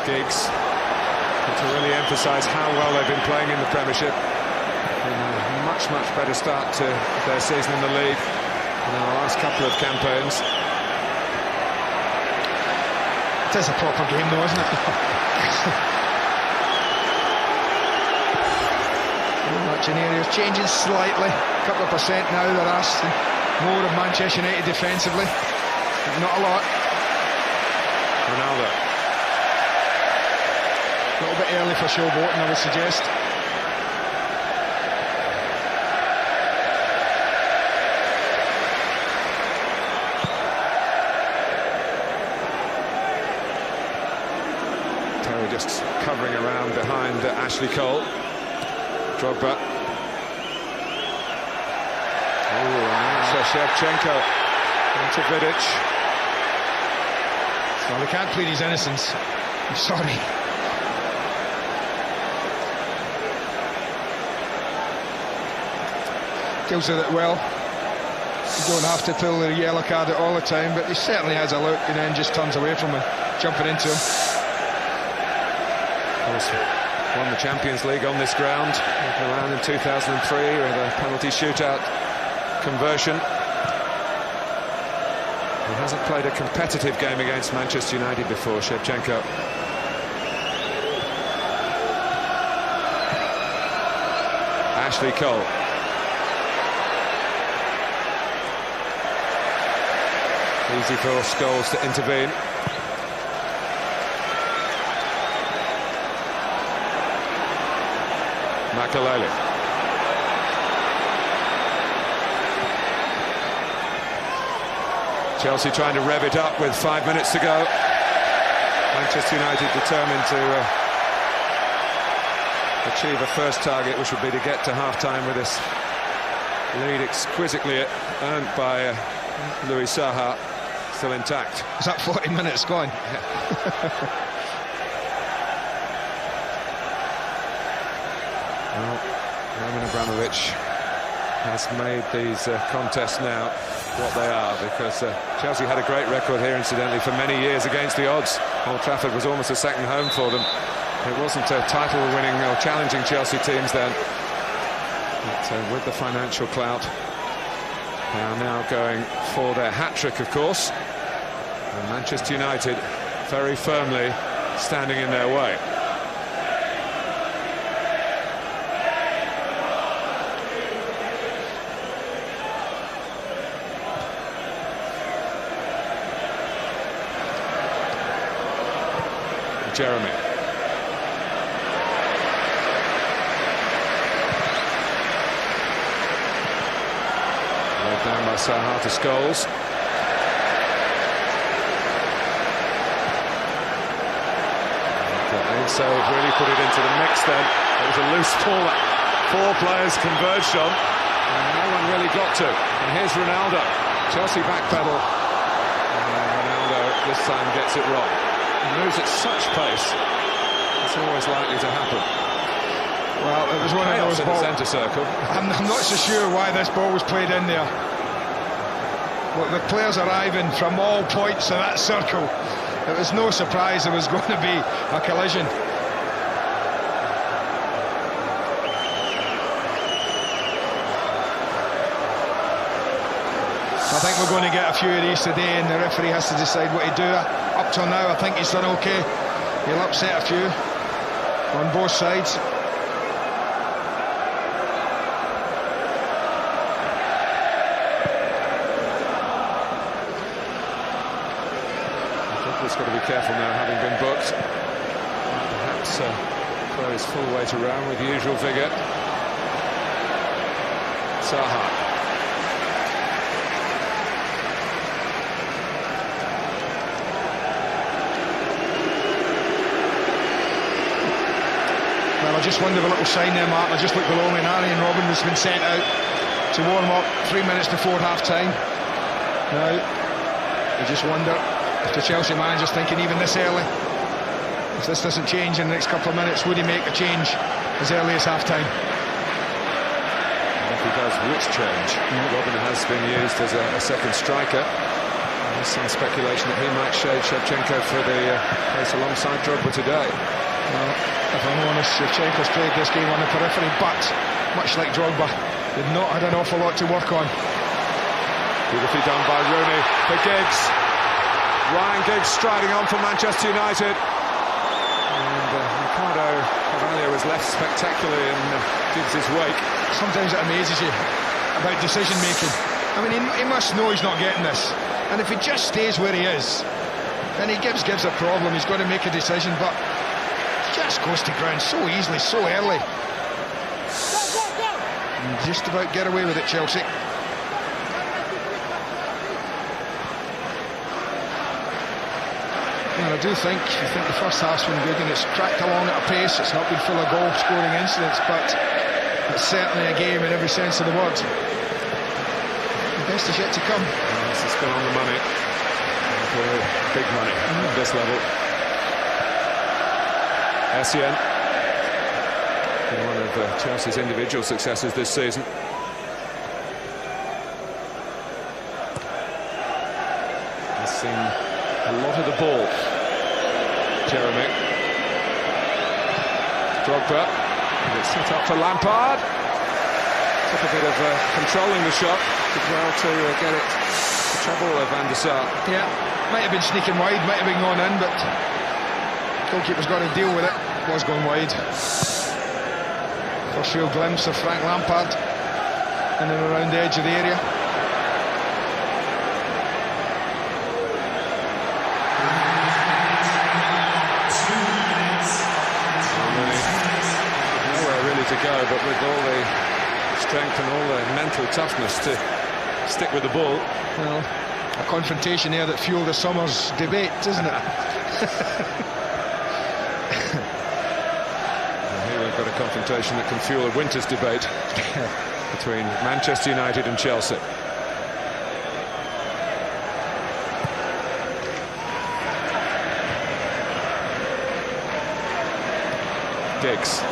Giggs to really emphasise how well they've been playing in the Premiership. A much better start to their season in the league than the last couple of campaigns. It is a proper game though, isn't it? Areas changing slightly, a couple of percent now. They're asking more of Manchester United defensively, but not a lot. Ronaldo. A little bit early for showboating, I would suggest. Terry just covering around behind Ashley Cole. Drogba. Shevchenko into Vidic. Well, we can't plead his innocence. I'm sorry. Deals with it well. You don't have to pull the yellow card out all the time, but he certainly has a look and then just turns away from him, jumping into him. Won the Champions League on this ground, Milan in 2003 with a penalty shootout conversion. He hasn't played a competitive game against Manchester United before, Shevchenko. Ashley Cole. Easy for Scholes to intervene. Makaleli. Chelsea trying to rev it up with 5 minutes to go. Manchester United determined to achieve a first target, which would be to get to half-time with this lead exquisitely earned by Louis Saha still intact. Is that 40 minutes gone? Yeah. Well, Roman Abramovich has made these contests now what they are, because Chelsea had a great record here, incidentally, for many years against the odds. Old Trafford was almost a second home for them. It wasn't a title-winning or challenging Chelsea teams then. But with the financial clout, they are now going for their hat-trick, of course. And Manchester United very firmly standing in their way. Jeremy. Led down by Saha to Scholes. So really put it into the mix then. It was a loose ball that 4 players converged on, and no one really got to. And here's Ronaldo. Chelsea backpedal. And Ronaldo this time gets it wrong. He moves at such pace, it's always likely to happen. Well, it was one of those balls. Centre circle. I'm not so sure why this ball was played in there. But the players arriving from all points of that circle, it was no surprise there was going to be a collision. I think we're going to get a few of these today, and the referee has to decide what to do. Up till now, I think he's done okay. He'll upset a few on both sides. He's got to be careful now, having been booked. Perhaps throw his full weight around with the usual vigour. Saha. Well, I just wonder, a little sign there, Mark. I just looked below me, and Arjen Robben has been sent out to warm up 3 minutes before half-time. Now, I just wonder if the Chelsea manager's thinking even this early, if this doesn't change in the next couple of minutes, would he make a change as early as half-time? If he does, which change? Robben has been used as a second striker. There's some speculation that he might shade Shevchenko for the place alongside Drogba today. Well, if I'm honest, Shevchenko's played this game on the periphery, but much like Drogba, they've not had an awful lot to work on. Beautifully done by Rooney for Giggs. Ryan Giggs striding on for Manchester United. And Ricardo Carvalho was left spectacularly in Giggs' wake. Sometimes it amazes you about decision-making. I mean, he must know he's not getting this. And if he just stays where he is, then he gives a problem. He's got to make a decision, but he just goes to ground so easily, so early. And just about get away with it, Chelsea. And I do think the first half's been good, and it's cracked along at a pace. It's not been full of goal-scoring incidents, but it's certainly a game in every sense of the word. The best is yet to come. This has gone on the money. Big money at this level. Essien, one of Chelsea's individual successes this season. He's seen a lot of the ball. Jeremy. Drogba. And it's set up for Lampard. Took a bit of controlling the shot. Did well to get it to trouble Van der Sar. Yeah, might have been sneaking wide, might have been going in, but goalkeeper's got to deal with it. Was going wide. First real glimpse of Frank Lampard in and around the edge of the area. Nowhere really to go, but with all the strength and all the mental toughness to stick with the ball. Well, a confrontation there that fueled the summer's debate, isn't it? Here we've got a confrontation that can fuel a winter's debate between Manchester United and Chelsea. Giggs.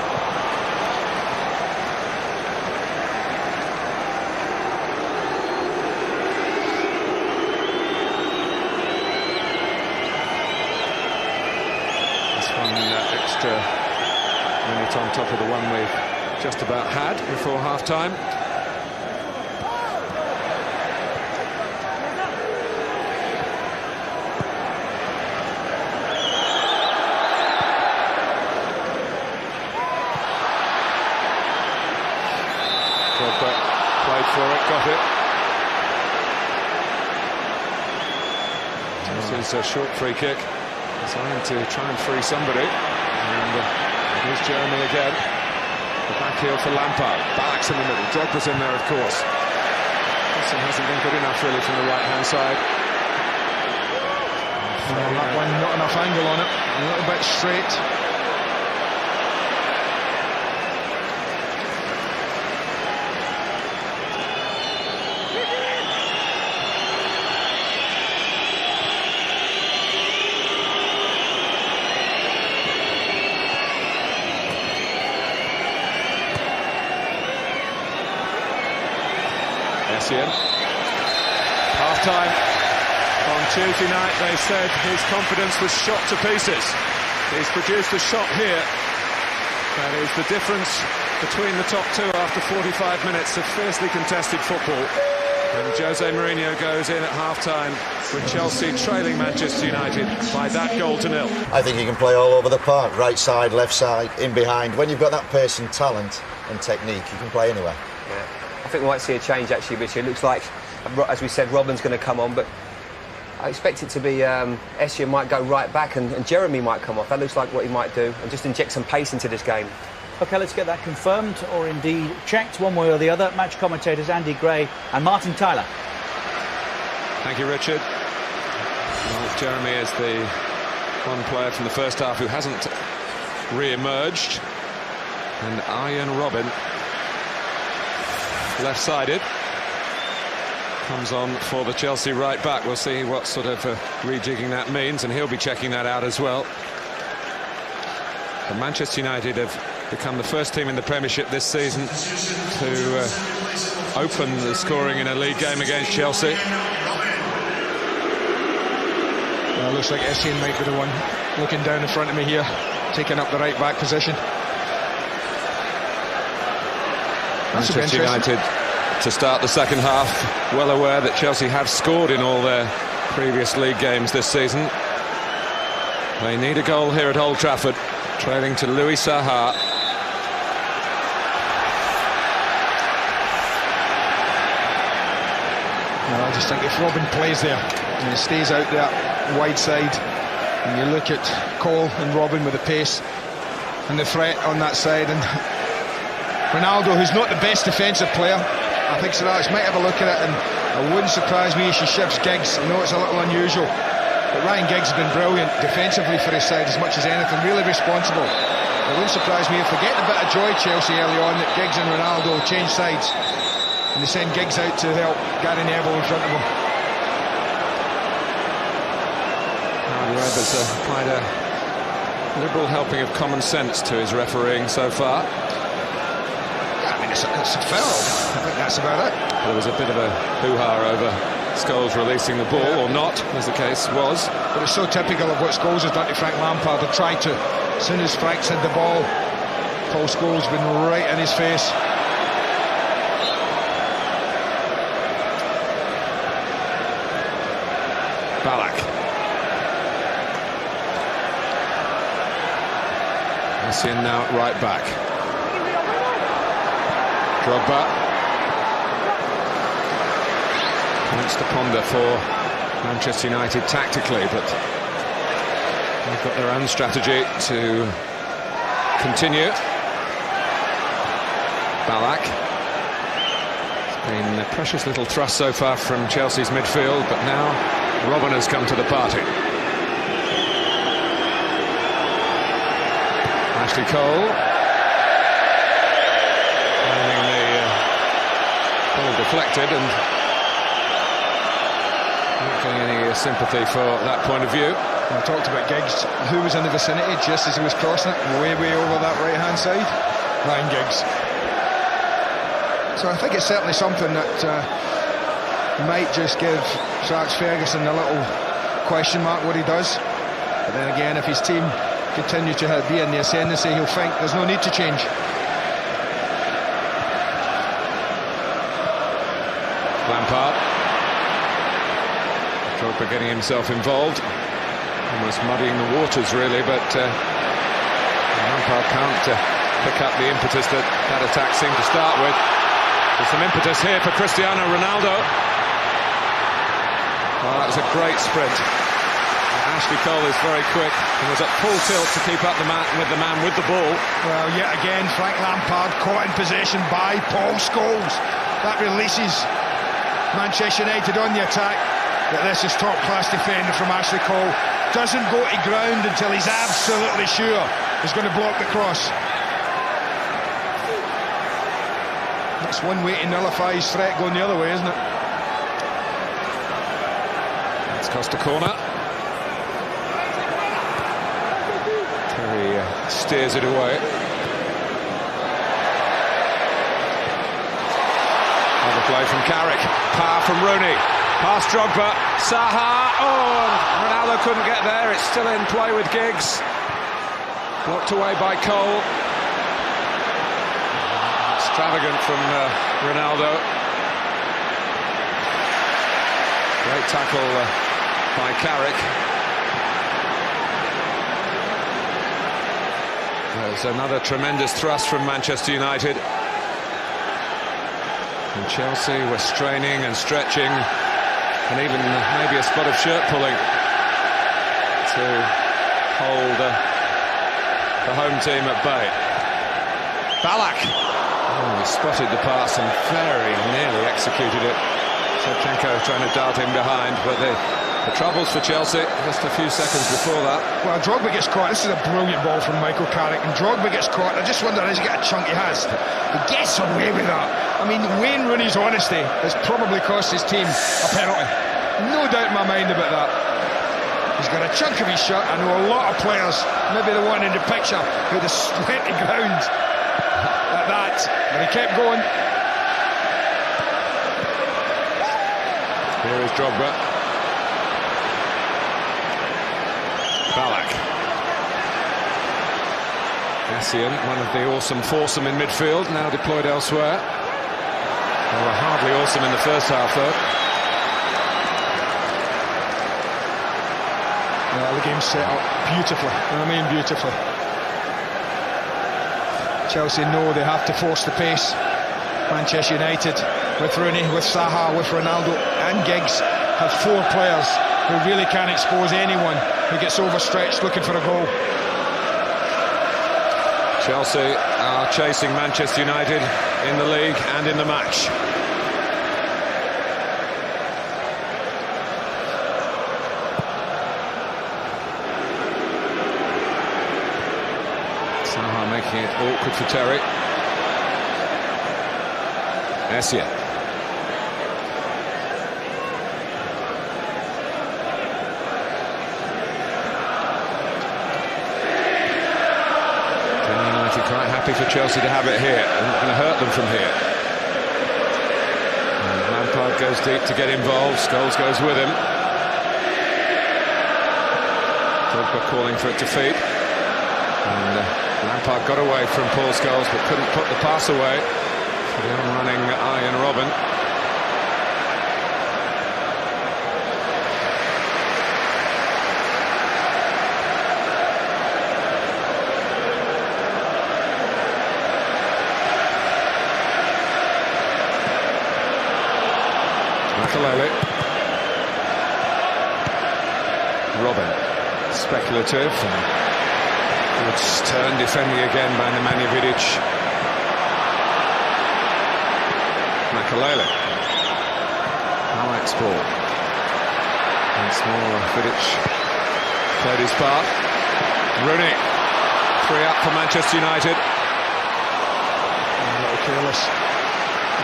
Extra minute on top of the one we've just about had before half-time. Played for it, got it. This is a short free kick. Designed to try and free somebody. And here's Jeremy again. The back heel for Lampard. Ballack's in the middle. Drogba's in there, of course. This hasn't been good enough, really, from the right-hand side. Well, that one, not enough angle on it. A little bit straight. Half-time on Tuesday night, they said his confidence was shot to pieces. He's produced a shot here. That is the difference between the top two after 45 minutes of fiercely contested football. And Jose Mourinho goes in at half-time with Chelsea trailing Manchester United by that goal to nil. I think he can play all over the park, right side, left side, in behind. When you've got that pace and talent and technique, you can play anywhere. Yeah. I think we might see a change, actually, Richard. It looks like, as we said, Robben's going to come on, but I expect it to be Essien might go right back and Jeremy might come off. That looks like what he might do, and just inject some pace into this game. OK, let's get that confirmed, or indeed checked one way or the other. Match commentators Andy Gray and Martin Tyler. Thank you, Richard. Well, Jeremy is the one player from the first half who hasn't re-emerged. And Arjen Robben, left-sided, comes on for the Chelsea right back. We'll see what sort of rejigging that means, and he'll be checking that out as well. But Manchester United have become the first team in the Premiership this season to open the scoring in a league game against Chelsea. Well, it looks like Essien might be the one looking down in front of me here, taking up the right back position. Manchester United to start the second half, well aware that Chelsea have scored in all their previous league games this season. They need a goal here at Old Trafford, trailing to Louis Saha. Well, I just think if Robben plays there and he stays out that wide side, and you look at Cole and Robben with the pace and the threat on that side, and Ronaldo, who's not the best defensive player, I think Sir Alex might have a look at it, and it wouldn't surprise me if she shifts Giggs. I know it's a little unusual, but Ryan Giggs has been brilliant defensively for his side as much as anything, really responsible. It wouldn't surprise me if they get a bit of joy, Chelsea, early on, that Giggs and Ronaldo change sides and they send Giggs out to help Gary Neville in front of him. Webb has applied a liberal helping of common sense to his refereeing so far. It's a foul. I think that's about it. There was a bit of a hoo-ha over Scholes releasing the ball, or not, as the case was. But it's so typical of what Scholes has done to Frank Lampard. They tried to, as soon as Frank's had the ball, Paul Scholes has been right in his face. Ballack. Essien now at right back. Drogba. Points to ponder for Manchester United tactically, but they've got their own strategy to continue. Ballack. Been a precious little thrust so far from Chelsea's midfield, but now Robin has come to the party. Ashley Cole. Finding the ball deflected and not getting any sympathy for that point of view. We talked about Giggs, who was in the vicinity just as he was crossing it, way over that right-hand side. Ryan Giggs. So I think it's certainly something that might just give Sir Alex Ferguson a little question mark what he does. But then again, if his team continue to be in the ascendancy, he'll think there's no need to change. Lampard. Drogba getting himself involved. Almost muddying the waters, really, but Lampard can't pick up the impetus that attack seemed to start with. There's some impetus here for Cristiano Ronaldo. Oh, that was a great sprint. Ashley Cole is very quick and was at full tilt to keep up the man with the ball. Well, yet again, Frank Lampard caught in possession by Paul Scholes. That releases Manchester United on the attack. But this is top-class defender from Ashley Cole. Doesn't go to ground until he's absolutely sure he's going to block the cross. That's one way to nullify his threat going the other way, isn't it? It's cost a corner. Terry steers it away. Another play from Carrick. Power from Rooney. Past Drogba. Saha. Oh, Ronaldo couldn't get there. It's still in play with Giggs. Blocked away by Cole. Extravagant from Ronaldo. Great tackle by Carrick. There's another tremendous thrust from Manchester United. And Chelsea were straining and stretching, and even maybe a spot of shirt pulling to hold the home team at bay. Ballack. Oh, he spotted the pass and very nearly executed it. Shevchenko trying to dart in behind, but the troubles for Chelsea just a few seconds before that. Well, Drogba gets caught. This is a brilliant ball from Michael Carrick, and Drogba gets caught. I just wonder, does he get a chunk? He has. He gets away with that. I mean, Wayne Rooney's honesty has probably cost his team a penalty. No doubt in my mind about that. He's got a chunk of his shot. I know a lot of players, maybe the one in the picture, who'd have went to ground at that, but he kept going. Here is Drogba. Ballack. Essien, one of the awesome foursome in midfield, now deployed elsewhere. They were hardly awesome in the first half, though. Well, the game's set up beautifully. I mean, beautifully. Chelsea know they have to force the pace. Manchester United, with Rooney, with Saha, with Ronaldo and Giggs, have four players who really can't expose anyone who gets overstretched looking for a goal. Chelsea are chasing Manchester United in the league and in the match. Saha making it awkward for Terry. Essien. Quite happy for Chelsea to have it here. They're not going to hurt them from here. And Lampard goes deep to get involved. Scholes goes with him. Drogba calling for it to feed. And Lampard got away from Paul Scholes but couldn't put the pass away for the on-running Arjen Robben. Robin, speculative, and good stern defending again by Nemanja Vidic. Makalele. Alex ball. Once more, Vidic played his part. Rooney. 3 up for Manchester United. A little careless.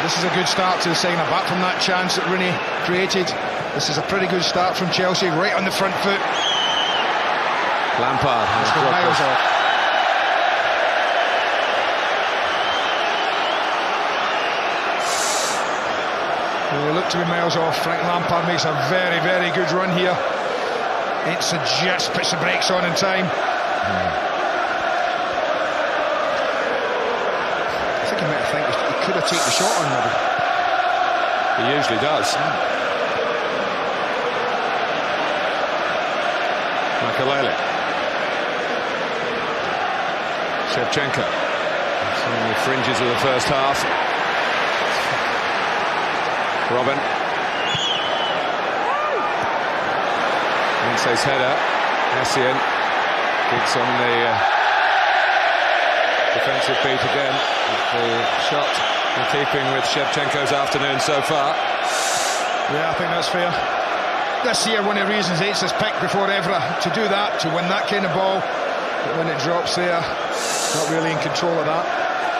This is a good start to the second half. Back from that chance that Rooney created. This is a pretty good start from Chelsea, right on the front foot. Lampard has dropped miles off. They look to be miles off. Frank Lampard makes a very, very good run here. It's just puts the brakes on in time. I think he might think he could have taken the shot on maybe. He usually does. Makalele. Shevchenko. On the fringes of the first half. Robin. Lindsay's header. Essien gets on the defensive beat again. The shot in keeping with Shevchenko's afternoon so far. Yeah, I think that's fair. This year, one of the reasons Yates has picked before Evra to do that, to win that kind of ball. But when it drops there, not really in control of that.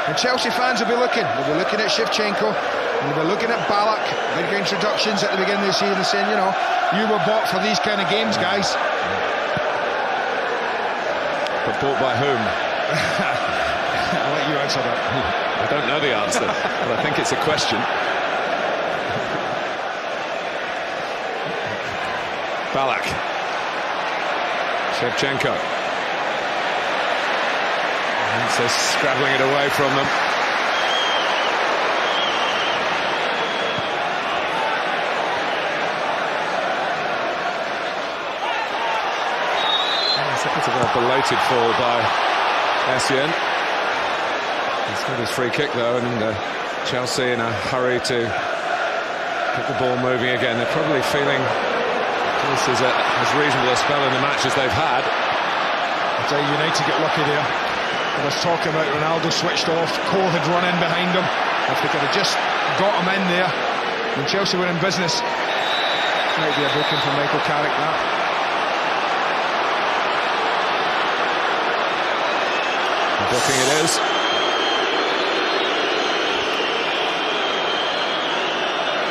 And Chelsea fans will be looking. They'll be looking at Shevchenko. And they'll be looking at Ballack. Big introductions at the beginning of the season, saying, you know, you were bought for these kind of games, guys. But bought by whom? I'll let you answer that. I don't know the answer, but I think it's a question. Ballack. Shevchenko. And so scrabbling it away from them. It's a bit of a belated fall by Essien. He's got his free kick though, and Chelsea in a hurry to get the ball moving again. They're probably feeling this is as reasonable a spell in the match as they've had. I'd say United get lucky there. I was talking about Ronaldo switched off, Cole had run in behind him. If they could have just got him in there, and Chelsea were in business. Might be a booking for Michael Carrick, that. A booking it is.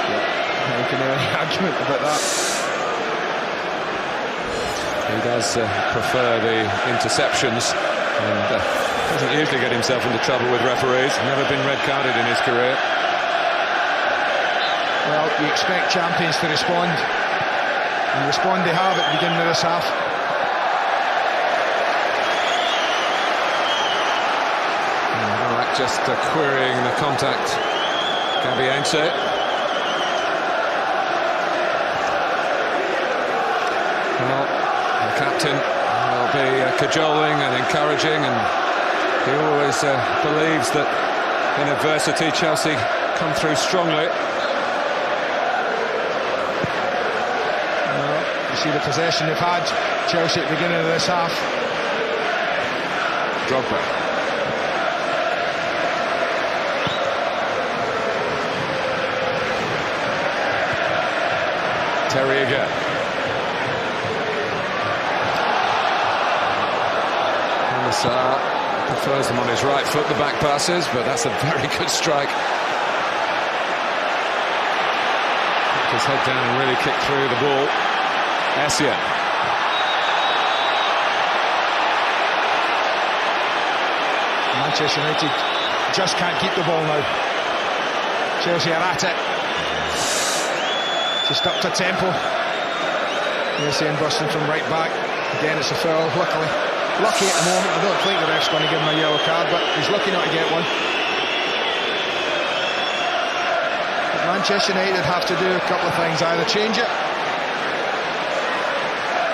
Yeah, you can hear any argument about that. He does prefer the interceptions and doesn't usually get himself into trouble with referees. Never been red carded in his career. Well, you expect champions to respond, and respond they have at the beginning of this half. Just querying the contact. Gabi Ainse. Well, the captain will be cajoling and encouraging, and he always believes that in adversity Chelsea come through strongly. Well, you see the possession they've had, Chelsea at the beginning of this half. Drogba. Terry again. Sarr prefers them on his right foot, the back passes, but that's a very good strike. Put his head down and really kick through the ball. Essien. Manchester United just can't keep the ball now. Chelsea are at it. Just up to tempo. Essien busting from right back. Again, it's a foul, luckily. Lucky at the moment. I don't think the ref's going to give him a yellow card, but he's lucky not to get one. But Manchester United have to do a couple of things. Either change it,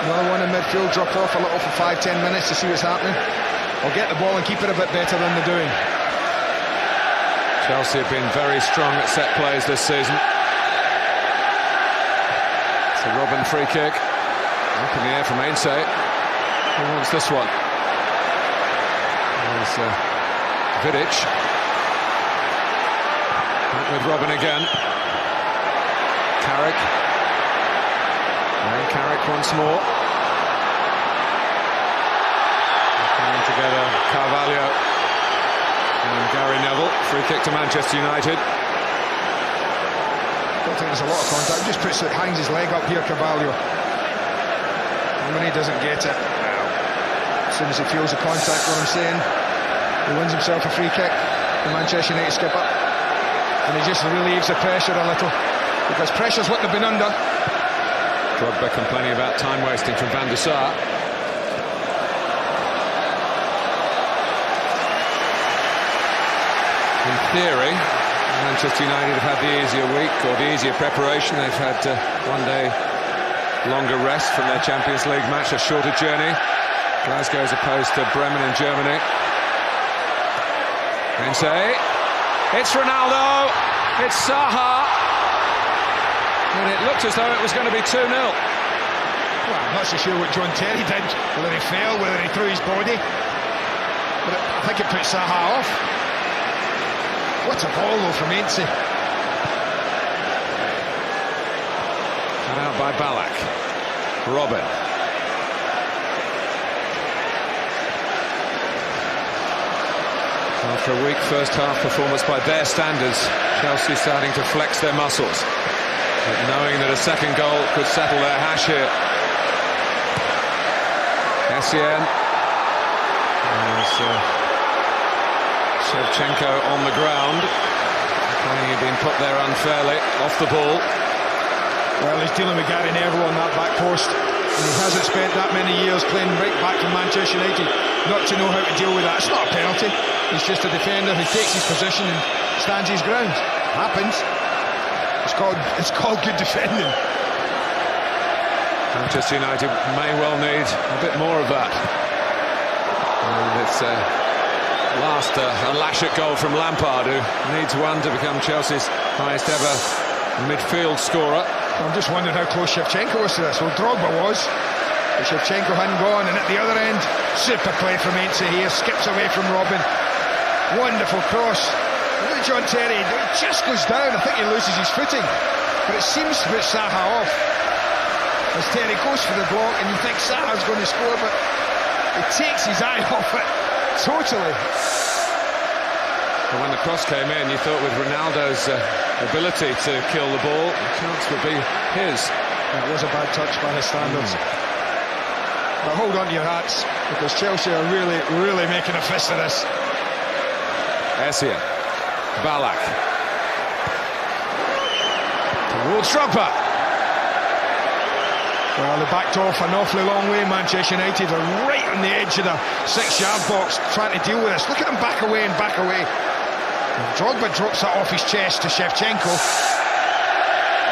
another one in midfield, drop off a little for 5-10 minutes to see what's happening, or get the ball and keep it a bit better than they're doing. Chelsea have been very strong at set plays this season. It's a Robin free kick. Up in the air from Ainse. Who wants this one? There's Vidic. With Robin again. Carrick. And Carrick once more. Coming together, Carvalho and Gary Neville. Free kick to Manchester United. I don't think there's a lot of contact. Just hangs his leg up here, Carvalho. And when he doesn't get it, as soon as he feels the contact, what I'm saying, he wins himself a free kick. The Manchester United skipper. And he just relieves the pressure a little, because pressure's what they've been under. Drogba complaining about time wasting from Van der Sar. In theory, Manchester United have had the easier week, or the easier preparation. They've had 1 day longer rest from their Champions League match, a shorter journey. Glasgow as opposed to Bremen in Germany. Mense. It's Ronaldo. It's Zaha. And it looked as though it was going to be 2-0. Well, I'm not so sure what John Terry did, whether he fell, whether he threw his body. But I think it put Zaha off. What a ball, though, from Mense. Cut out by Ballack. Robin. After a weak first-half performance by their standards, Chelsea starting to flex their muscles, but knowing that a second goal could settle their hash here. Essien. Shevchenko on the ground. He'd been put there unfairly, off the ball. Well, he's dealing with Gary Neville on that back post, and he hasn't spent that many years playing right back for Manchester United not to know how to deal with that. It's not a penalty. He's just a defender who takes his position and stands his ground. Happens. It's called good defending. Manchester United may well need a bit more of that. And it's a lash-at goal from Lampard, who needs one to become Chelsea's highest ever midfield scorer. I'm just wondering how close Shevchenko was to this. Well, Drogba was, but Shevchenko hadn't gone, and at the other end, super play from Mense here, skips away from Robin. Wonderful cross. Look at John Terry, he just goes down. I think he loses his footing, but it seems to put Zaha off as Terry goes for the block, and you think Zaha's going to score, but he takes his eye off it totally. And when the cross came in, you thought with Ronaldo's ability to kill the ball, the chance would be his. That was a bad touch by his standards. But hold on to your hats, because Chelsea are really, really making a fist of this. Essien. Ballack. Towards Drogba. Well, they backed off an awfully long way, Manchester United. Are right on the edge of the 6-yard box, trying to deal with this. Look at them back away and back away. Drogba drops that off his chest to Shevchenko.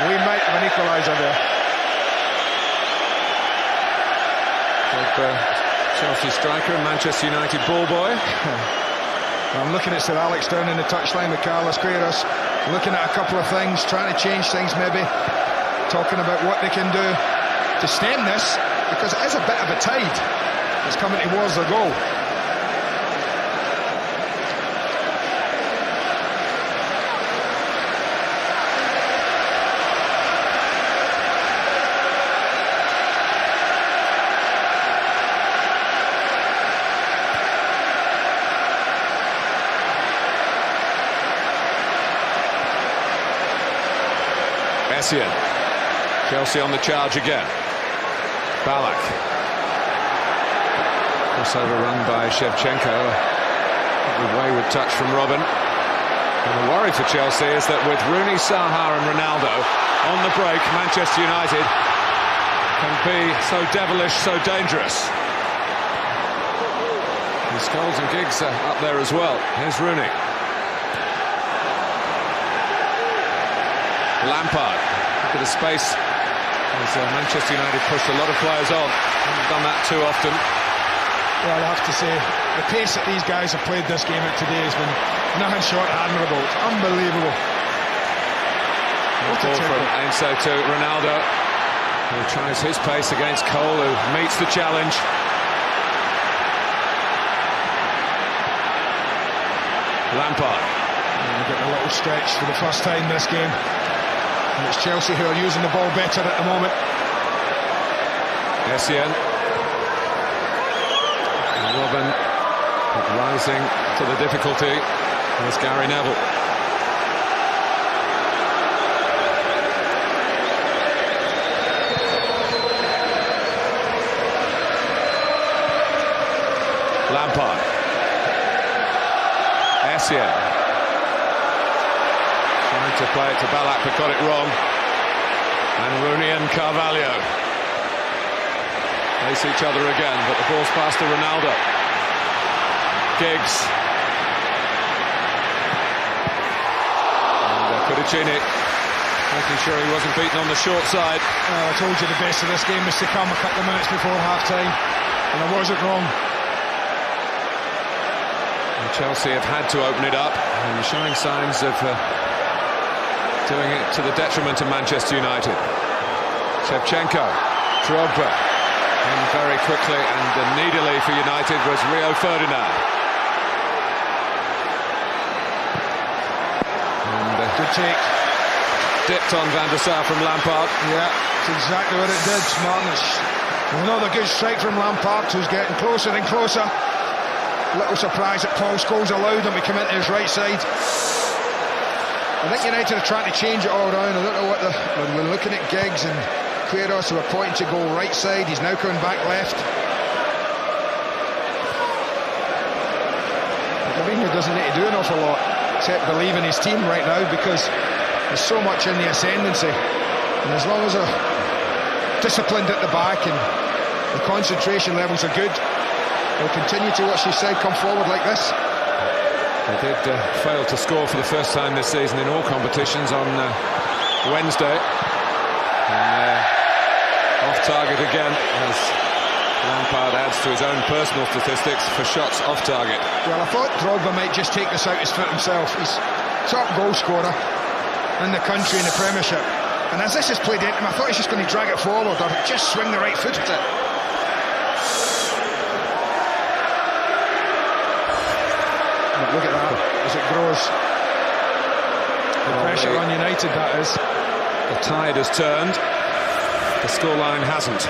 We might have an equaliser there. Drogba, Chelsea striker and Manchester United ball boy. I'm looking at Sir Alex down in the touchline with Carlos Queiroz, looking at a couple of things, trying to change things maybe, talking about what they can do to stem this, because it is a bit of a tide that's coming towards the goal. Essien. Chelsea on the charge again. Ballack. Crossover run by Shevchenko. A wayward touch from Robin. And the worry for Chelsea is that with Rooney, Zaha and Ronaldo on the break, Manchester United can be so devilish, so dangerous. And Scholes and Giggs are up there as well. Here's Rooney. Lampard, a bit of space as Manchester United pushed a lot of players on. Haven't done that too often. Well, I have to say, the pace that these guys have played this game out today has been nothing short of admirable. It's unbelievable. Ball from Enzo to Ronaldo, who tries his pace against Cole, who meets the challenge. Lampard. And we get a little stretch for the first time this game. And it's Chelsea who are using the ball better at the moment. Essien. Robin rising to the difficulty. There's Gary Neville. Lampard. Essien. Trying to play it to Ballack but got it wrong. And Rooney and Carvalho face each other again, but the ball's passed to Ronaldo. Giggs. And Cudicini making sure he wasn't beaten on the short side. Well, I told you the best of this game was to come a couple of minutes before half-time, and I wasn't wrong. And Chelsea have had to open it up, and showing signs of doing it to the detriment of Manchester United. Shevchenko, Drogba, and very quickly and needily for United was Rio Ferdinand. And good take. Dipped on Van der Sar from Lampard. Yeah, that's exactly what it did, Martin. Another good strike from Lampard, who's getting closer and closer. Little surprise that Paul Scholes allowed him to come into his right side. I think United are trying to change it all around. I don't know what when we're looking at Giggs and Queiroz, who are pointing to go right side. He's now coming back left. Mourinho doesn't need to do an awful lot except believe in his team right now, because there's so much in the ascendancy. And as long as they're disciplined at the back and the concentration levels are good, they'll continue to, what she said, come forward like this. They did fail to score for the first time this season in all competitions on Wednesday. And off target again as Lampard adds to his own personal statistics for shots off target. Well, I thought Drogba might just take this out his foot himself. He's top goal scorer in the country in the Premiership. And as this is played into him, I thought he's just going to drag it forward or just swing the right foot at it. But look at that, as it grows. The pressure on United, that is. The tide has turned. The scoreline hasn't.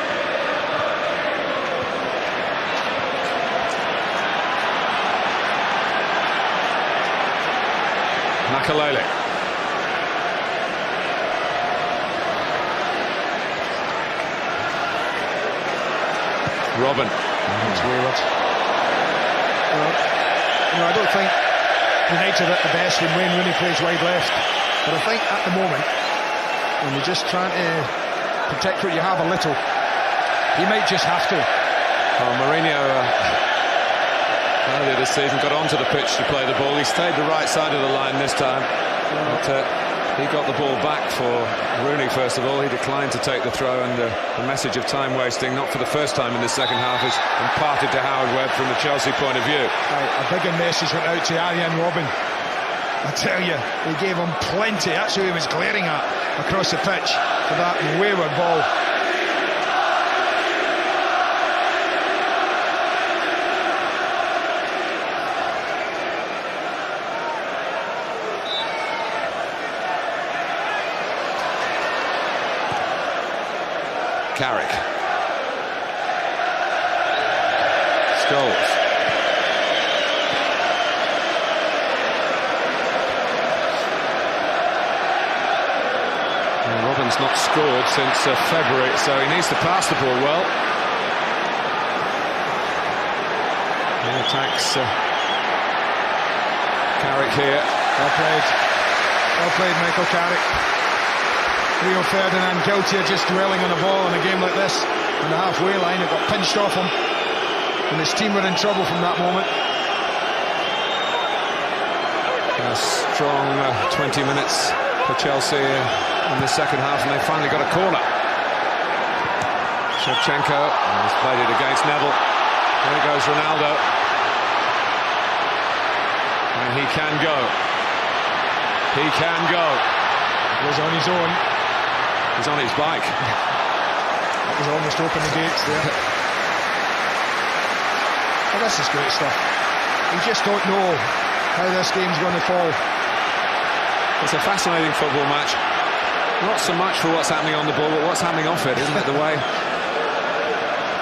Makalele. Robin. It's wayward. Well, I don't think United are at the best when Wayne Rooney plays wide left. But I think at the moment, when you're just trying to protect what you have a little, he might just have to. Well, Mourinho earlier this season got onto the pitch to play the ball. He stayed the right side of the line this time. But he got the ball back for Rooney first of all. He declined to take the throw, and the message of time wasting, not for the first time in the second half, is imparted to Howard Webb from the Chelsea point of view. A bigger message went out to Arjen Robben. I tell you, he gave him plenty. That's who he was glaring at across the pitch for that wayward ball. Carrick. Scholes. Well, Robin's not scored since February, so he needs to pass the ball well. He attacks Carrick here. Well played. Well played, Michael Carrick. Rio Ferdinand guilty of just dwelling on a ball in a game like this. On the halfway line, it got pinched off him. And his team were in trouble from that moment. A strong 20 minutes for Chelsea in the second half, and they finally got a corner. Shevchenko has played it against Neville. There goes Ronaldo. And he can go. He can go. He was on his own. He's on his bike. That was almost open the gates there. Well, this is great stuff. You just don't know how this game's going to fall. It's a fascinating football match. Not so much for what's happening on the ball, but what's happening off it, isn't it? The way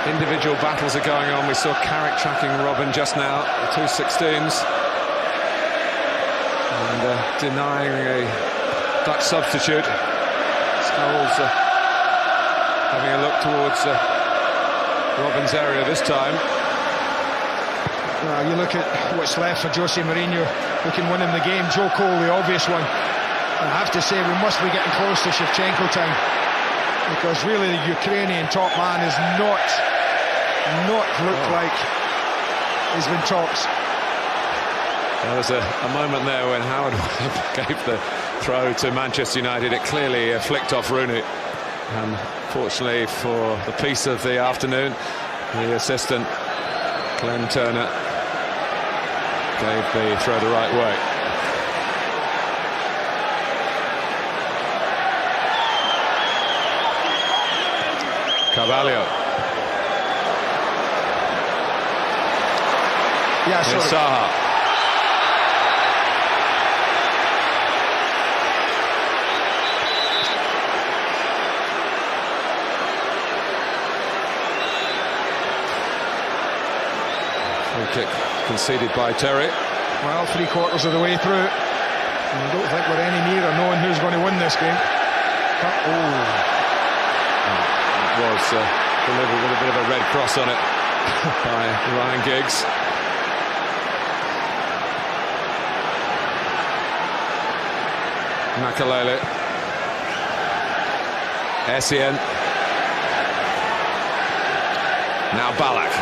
individual battles are going on. We saw Carrick tracking Robin just now, the 216s. And denying a Dutch substitute. Scholes having a look towards Robin's area this time. You look at what's left for Jose Mourinho, who can win him the game. Joe Cole, the obvious one. I have to say, we must be getting close to Shevchenko time, because really the Ukrainian top man is not looked like he's been topped. There was a moment there when Howard gave the throw to Manchester United. It clearly flicked off Rooney. And fortunately for the peace of the afternoon, the assistant, Glenn Turner, gave the throw the right way. Carvalho. Yeah, sorry. Saha. Free kick conceded by Terry. Well, 3/4 of the way through. And I don't think we're any nearer knowing who's going to win this game. It was delivered with a bit of a red cross on it by Ryan Giggs. Makalele. Essien. Now Ballack.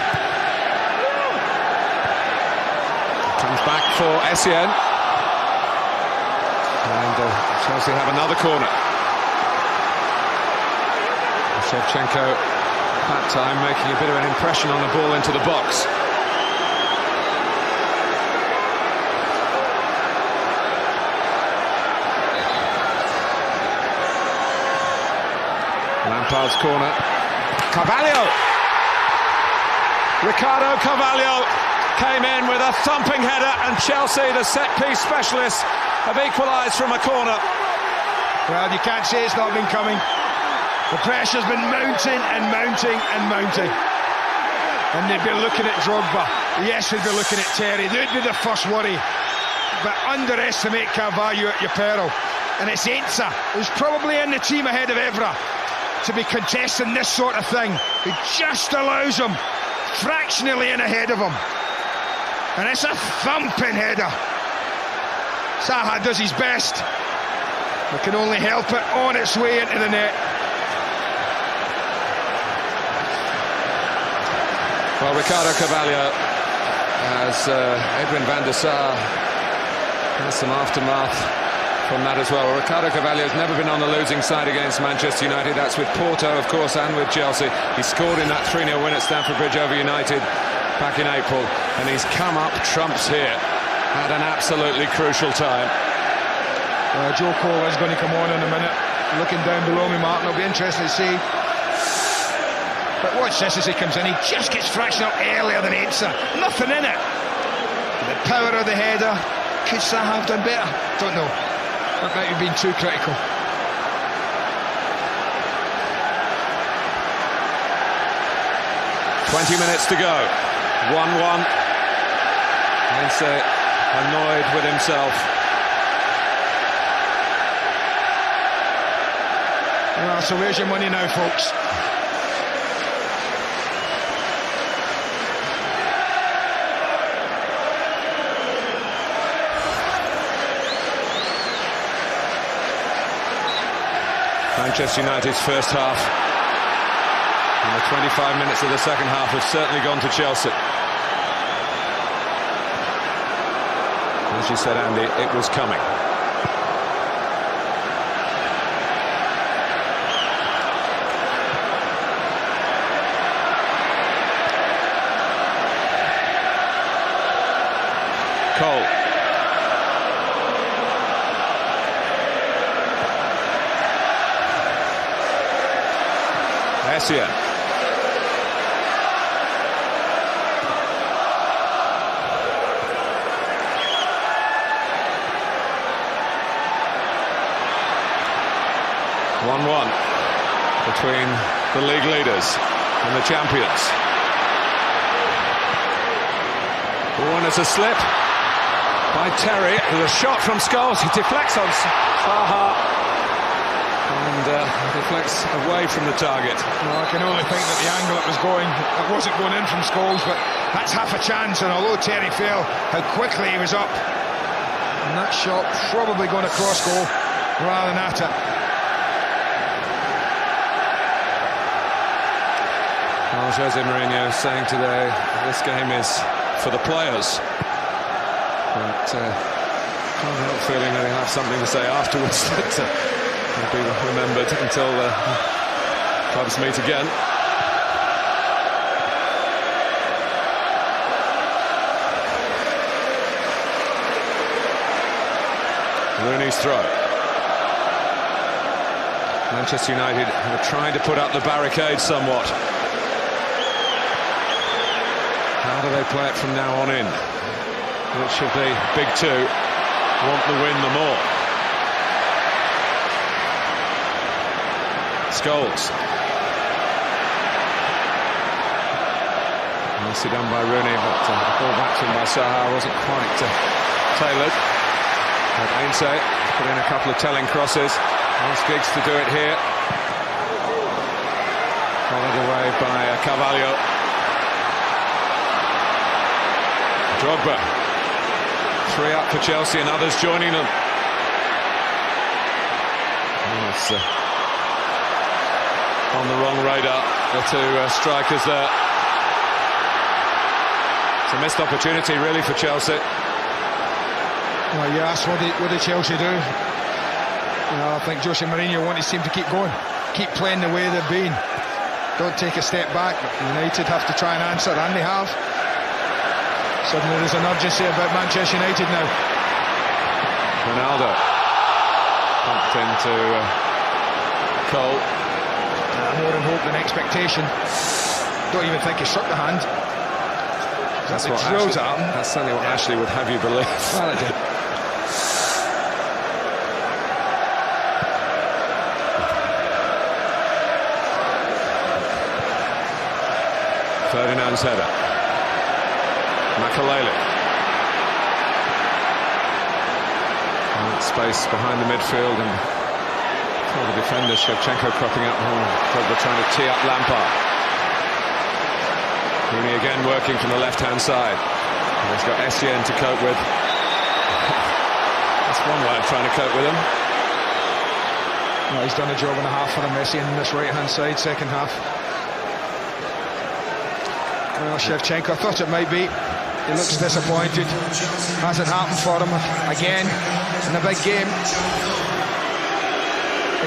Comes back for Essien. And Chelsea have another corner. Shevchenko that time making a bit of an impression on the ball into the box. Lampard's corner. Carvalho! Ricardo Carvalho came in with a thumping header, and Chelsea, the set-piece specialists, have equalised from a corner. Well, you can't say it's not been coming. The pressure's been mounting and mounting and mounting. And they'd be looking at Drogba. Yes, they'd be looking at Terry. They'd be the first worry. But underestimate Carvalho at your peril. And it's Enza, who's probably in the team ahead of Evra, to be contesting this sort of thing. It just allows him fractionally in ahead of him. And it's a thumping header. Saha does his best. It can only help it on its way into the net. Well, Ricardo Carvalho, as Edwin van der Sar has some aftermath from that as well. Ricardo Carvalho has never been on the losing side against Manchester United. That's with Porto, of course, and with Chelsea. He scored in that 3-0 win at Stamford Bridge over United back in April, and he's come up trumps here at an absolutely crucial time. Joe Cole is going to come on in a minute. Looking down below me, Martin, it'll be interesting to see. But watch this as he comes in. He just gets fractional earlier than Enza. Nothing in it. The power of the header. Could Saha have done better? Don't know. That might have been too critical. "20 minutes to go. 1-1. Enza annoyed with himself. Well, so where's your money now, folks? Manchester United's first half and the 25 minutes of the second half have certainly gone to Chelsea. As you said, Andy, it was coming. Cole. Essien. 1-1 between the league leaders and the champions. Oh, and it's a slip by Terry. There's a shot from Scholes. He deflects on Saha and deflects away from the target. Well, I can only think that the angle it was going, it wasn't going in from Scholes, but that's half a chance. And although Terry fell, how quickly he was up, and that shot probably going to cross goal rather than at it. Well, Jose Mourinho saying today this game is for the players, but can't help feeling that he'll have something to say afterwards that will be remembered until the clubs meet again. Rooney's throw. Manchester United are trying to put up the barricade somewhat. How do they play it from now on in? Which of the big two want the win the more? Scholes. Nicely done by Rooney, but the ball back to him by Saha wasn't quite tailored. But Ainse put in a couple of telling crosses. Wants Giggs to do it here. Followed away by Carvalho. Drogba. 3 up for Chelsea and others joining them. Oh, it's on the wrong radar, the two strikers there. It's a missed opportunity really for Chelsea. Well, you asked what did Chelsea do? You know, I think Jose Mourinho wanted his team to keep going, keep playing the way they've been. Don't take a step back. United have to try and answer, and they have. Suddenly there's an urgency about Manchester United now. Ronaldo pumped into Cole. More in hope than expectation. Don't even think he struck the hand. That's certainly what Ashley would have you believe. Well, it did. Ferdinand's header. Makalele. Space behind the midfield and for the defender, Shevchenko cropping up. Drogba trying to tee up Lampard. Rooney again working from the left-hand side. And he's got Essien to cope with. That's one way of trying to cope with him. Well, he's done a job and a half for him, Essien, on this right-hand side, second half. Well, Shevchenko, I thought it might be. He looks disappointed. Hasn't happened for him again in a big game.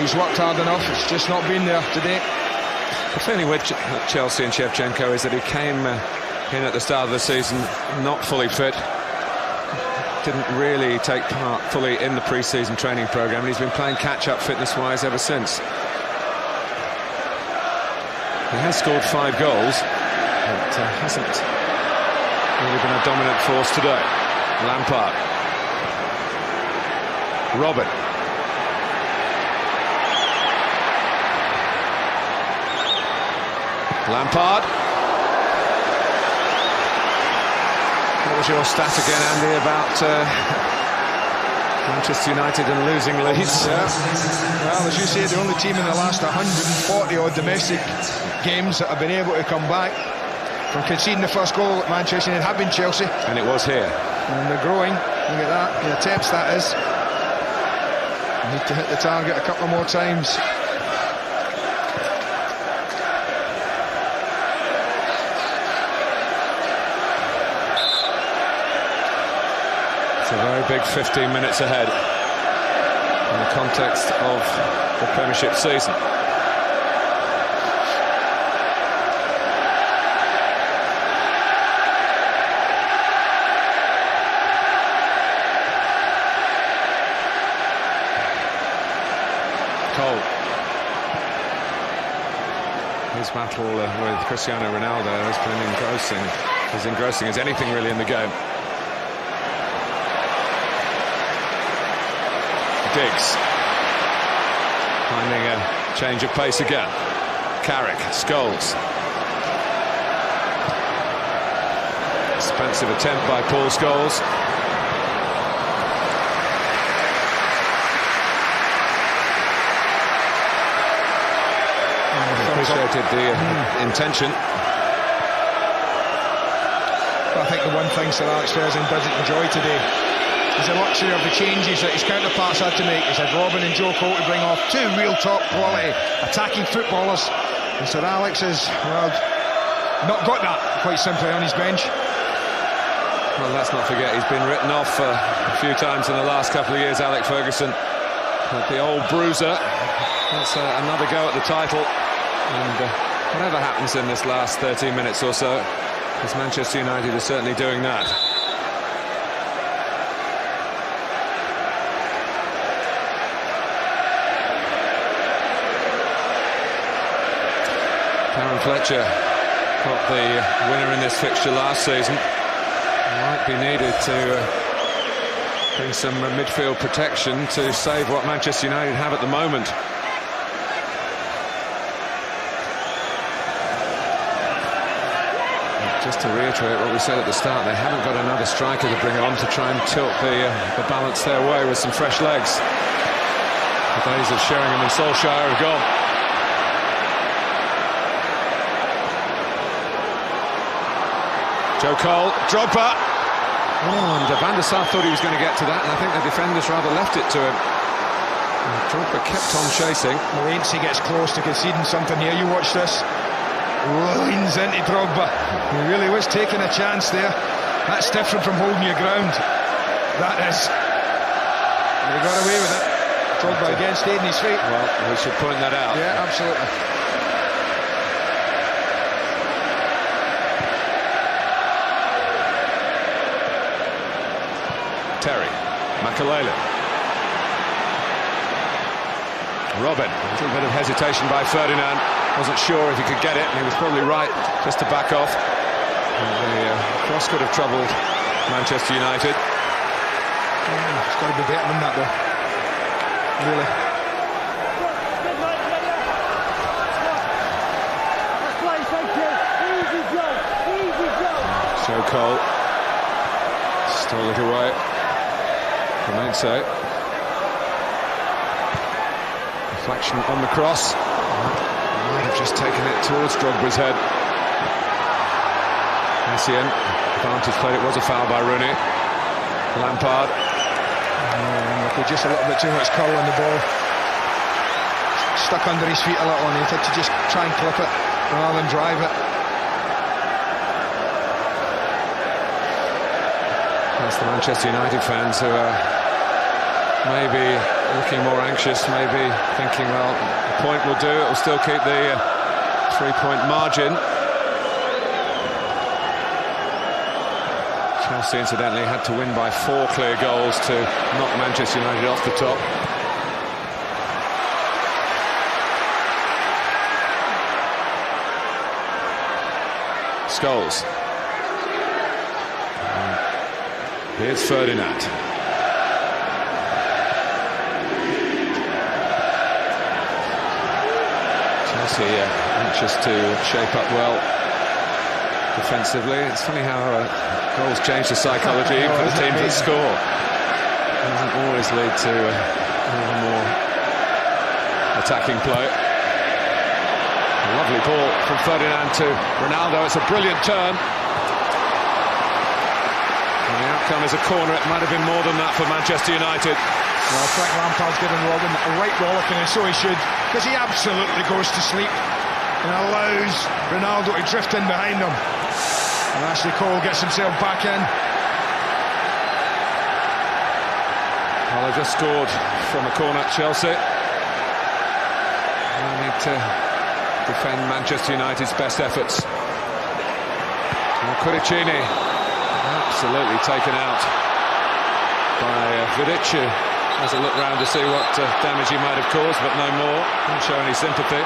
He's worked hard enough, it's just not been there today. The feeling with Chelsea and Shevchenko is that he came in at the start of the season not fully fit. Didn't really take part fully in the pre-season training programme, and he's been playing catch-up fitness-wise ever since. He has scored 5 goals, but hasn't really been a dominant force today. Lampard. Robin. Lampard. What was your stat again, Andy, about Manchester United and losing leads? Yeah. Well, as you say, the only team in the last 140-odd domestic games that have been able to come back from conceding the first goal at Manchester United have been Chelsea. And it was here. And they're growing. Look at that. The attempts, that is. Need to hit the target a couple more times. It's a very big 15 minutes ahead in the context of the Premiership season. Cole. His battle with Cristiano Ronaldo has been engrossing, as engrossing as anything really in the game. Giggs finding a Change of pace again. Carrick, Scholes. Expensive attempt by Paul Scholes. Appreciated the intention. I think the one thing Sir Alex Ferguson doesn't enjoy today is the luxury of the changes that his counterparts had to make. He's had Robin and Joe Cole to bring off two real top quality attacking footballers, and Sir Alex has, well, not got that, quite simply, on his bench. Well, let's not forget he's been written off a few times in the last couple of years, Alex Ferguson. But the old bruiser. That's another go at the title. And whatever happens in this last 13 minutes or so, because Manchester United is certainly doing that. Karen Fletcher got the winner in this fixture last season. Might be needed to bring some midfield protection to save what Manchester United have at the moment. Just to reiterate what we said at the start, they haven't got another striker to bring on to try and tilt the balance their way with some fresh legs. The days of Sheringham and Solskjaer are gone. Joe Cole, Drogba. Oh, and Van der Sar thought he was going to get to that, and I think the defenders rather left it to him. And Drogba kept on chasing. Morency gets close to conceding something here. You watch this. Leans into Drogba. He really was taking a chance there. That's different from holding your ground. That is. They got away with it. Drogba again stayed in his feet. Well, we should point that out. Yeah, absolutely. Terry, Makalele. Robin, a little bit of hesitation by Ferdinand. Wasn't sure if he could get it, and he was probably right just to back off. And the cross could have troubled Manchester United. It's got to be better than that, though. Really. Joe Cole stole it away. Remain so. Reflection on the cross. Might have just taken it towards Drogba's head. Essien, advantage played. It was a foul by Rooney. Lampard. Just a little bit too much curl on the ball. Stuck under his feet a little, and he had to just try and clip it rather than drive it. That's the Manchester United fans who are maybe looking more anxious, maybe thinking, well, the point will do, it will still keep the 3-point margin. Chelsea, incidentally, had to win by 4 clear goals to knock Manchester United off the top. Scholes. Here's Ferdinand. Chelsea anxious to shape up well defensively. It's funny how goals change the psychology for the teams that score. It doesn't always lead to more attacking play. A lovely ball from Ferdinand to Ronaldo. It's a brilliant turn. And the outcome is a corner. It might have been more than that for Manchester United. Well, Frank Lampard's given Robin a right rollicking, and so he should, because he absolutely goes to sleep and allows Ronaldo to drift in behind him. And Ashley Cole gets himself back in. Well, they just scored from a corner, Chelsea. They need to defend Manchester United's best efforts. Cudicini absolutely taken out by Vidic, who has a look round to see what damage he might have caused, but no more. Didn't show any sympathy.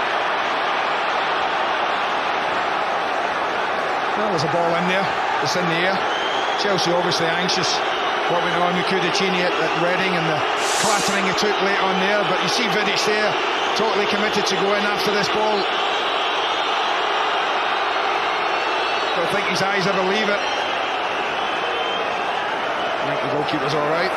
Well, there's a ball in there. It's in the air. Chelsea obviously anxious. What went on with Cudicini at Reading and the clattering he took late on there, but you see Vidic there totally committed to go in after this ball. Don't think his eyes ever leave it. I think the goalkeeper's all right.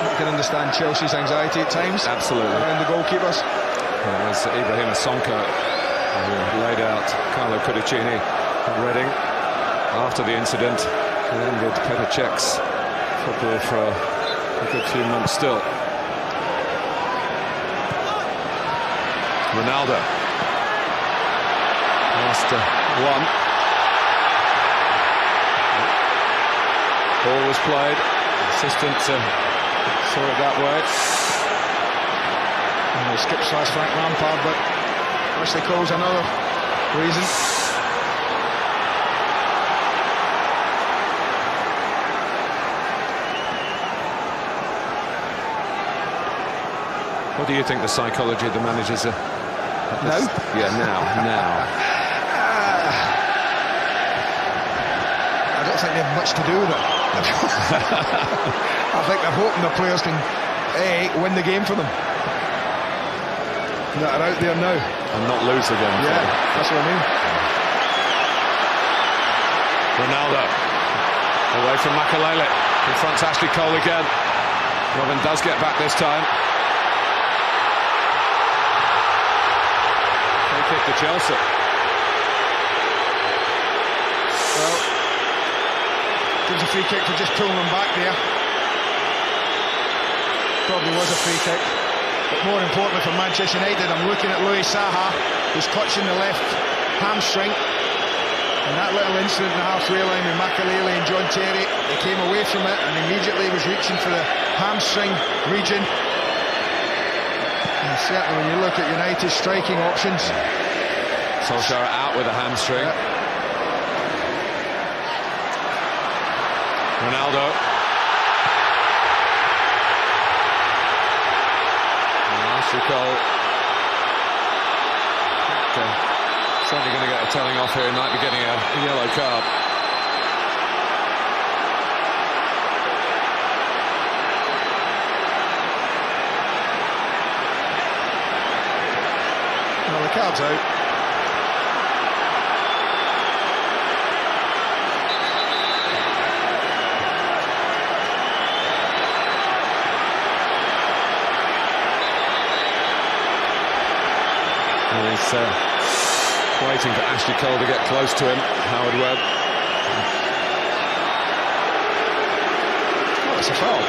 You can understand Chelsea's anxiety at times. Absolutely. Around the goalkeepers. Well, it was Ibrahim Sonko who laid out Carlo Cudicini at Reading after the incident. He ended Petr Čech's football for a good few months still. Ronaldo. Last one. Ball was played. Assistant saw it that way. And he skips past Frank Lampard, but Wesley Cole's another reason. What do you think the psychology of the managers are? Now? Yeah, now. I don't think they have much to do with it. I think they're hoping the players can win the game for them. That are out there now. And not lose again. Yeah, that's what I mean. Ronaldo. Away from Makalele. Confronts Ashley Cole again. Robin does get back this time. Free kick to Chelsea. Well, gives a free kick for just pulling them back there. Probably was a free kick. But more importantly for Manchester United, I'm looking at Louis Saha, who's clutching the left hamstring. And that little incident in the halfway line with Makalele and John Terry, he came away from it and immediately was reaching for the hamstring region. And certainly when you look at United's striking options. Solskjaer out with a hamstring. Yeah. Ronaldo. Ashley Cole. Okay. Certainly going to get a telling off here. He might be getting a yellow card. Well, the card's out. He's waiting for Ashley Cole to get close to him, Howard Webb. Oh, it's a foul.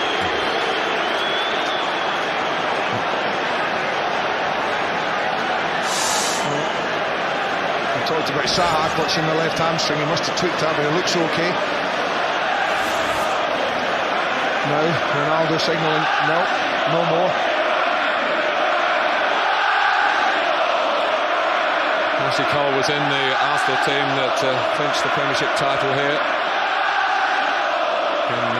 I talked about Saha clutching the left hamstring. He must have tweaked that, but it looks okay. Now, Ronaldo signalling, no more. Ashley Cole was in the Arsenal team that clinched the Premiership title here in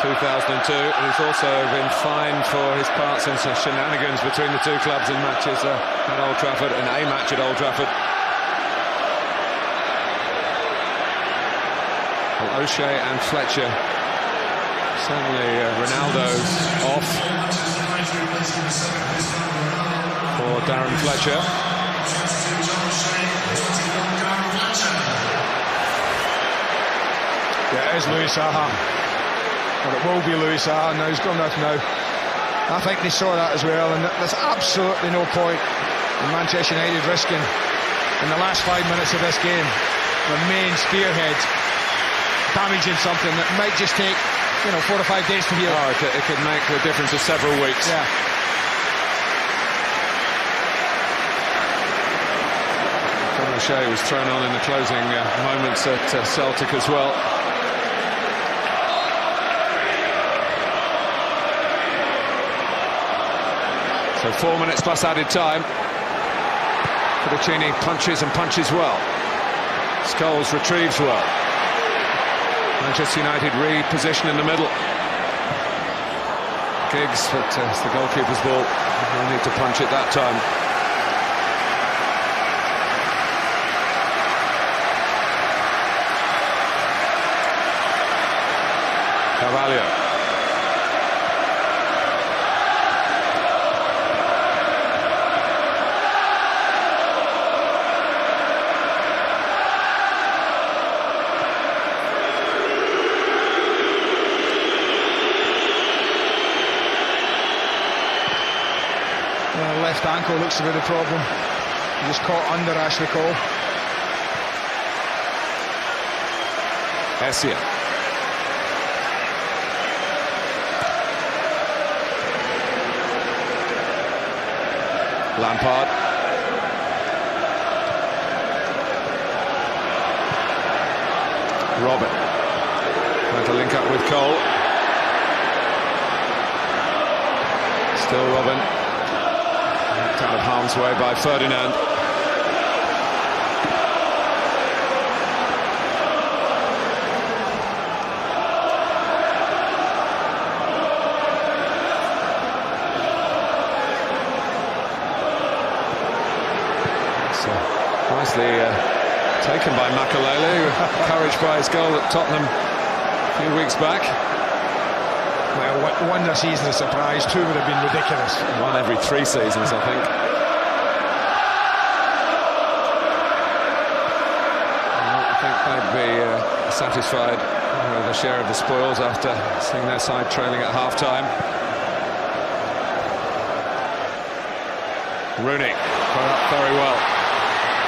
2002. He's also been fined for his parts in some shenanigans between the two clubs in matches at Old Trafford, and a match at Old Trafford. Well, O'Shea and Fletcher. Certainly Ronaldo off for Darren Fletcher. Yeah, it is Louis Saha. Or it will be Louis Saha. Now he's gone off now. I think they saw that as well, and there's absolutely no point in Manchester United risking in the last 5 minutes of this game the main spearhead damaging something that might just take 4 or 5 days to heal. Oh, it could make the difference of several weeks. Yeah. O'Shea was thrown on in the closing moments at Celtic as well. So 4 minutes plus added time. Cudicini punches and punches well. Scholes retrieves well. Manchester United reposition in the middle. Giggs, but it's the goalkeeper's ball. No need to punch it that time. Carvalho. left ankle looks to be the problem. He just caught under Ashley Cole. Essien. Lampard. Robin. Trying to link up with Cole. Still Robin. Knocked out of harm's way by Ferdinand. Nicely taken by Makalele, encouraged by his goal at Tottenham a few weeks back. Well, one this season is a surprise, two would have been ridiculous. One every 3 seasons, I think. I think they'd be satisfied with a share of the spoils after seeing their side trailing at half-time. Rooney got up very well.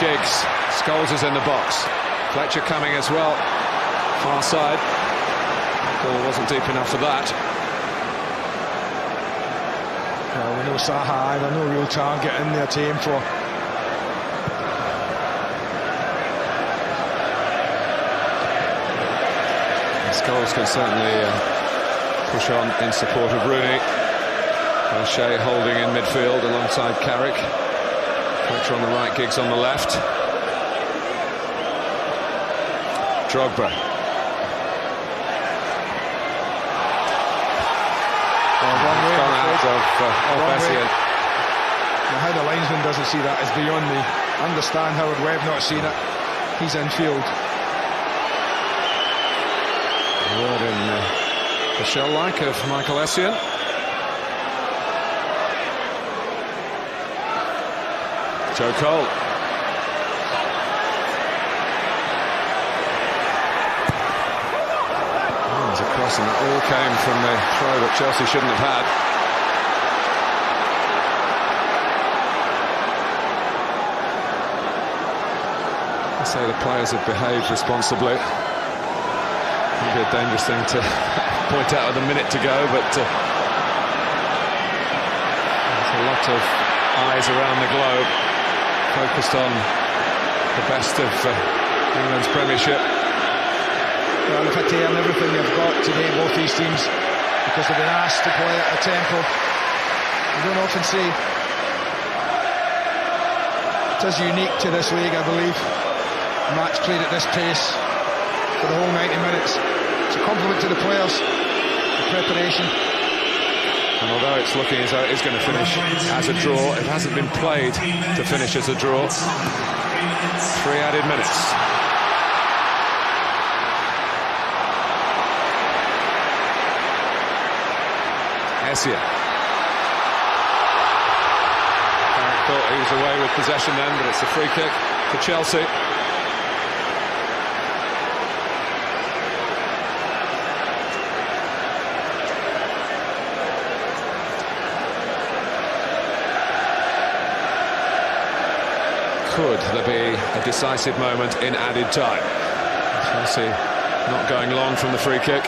Giggs, Scholes is in the box. Fletcher coming as well. Far side. Ball wasn't deep enough for that. Well, we know Saha either, no real target in there to aim for. Scholes can certainly push on in support of Rooney. O'Shea holding in midfield alongside Carrick. Fletcher on the right, Giggs on the left. Drogba. Gone out of Essien. How the linesman doesn't see that is beyond me. Understand Howard Webb not seen it. He's in field. A word in the shell-like of Michael Essien. Joe Cole. There's a cross, and that all came from the throw that Chelsea shouldn't have had. I say the players have behaved responsibly. It'd be a dangerous thing to point out with a minute to go, but there's a lot of eyes around the globe focused on the best of England's Premiership. Well, if I turn everything they've got today, both these teams, because they've been asked to play at a tempo you don't often see. It is unique to this league, I believe. A match played at this pace for the whole 90 minutes. It's a compliment to the players, the preparation. And although it's looking as though it is going to finish as a draw, it hasn't been played to finish as a draw. 3 added minutes. Essien. Thought he was away with possession then, but it's a free kick for Chelsea. Could there be a decisive moment in added time? Chelsea not going long from the free kick.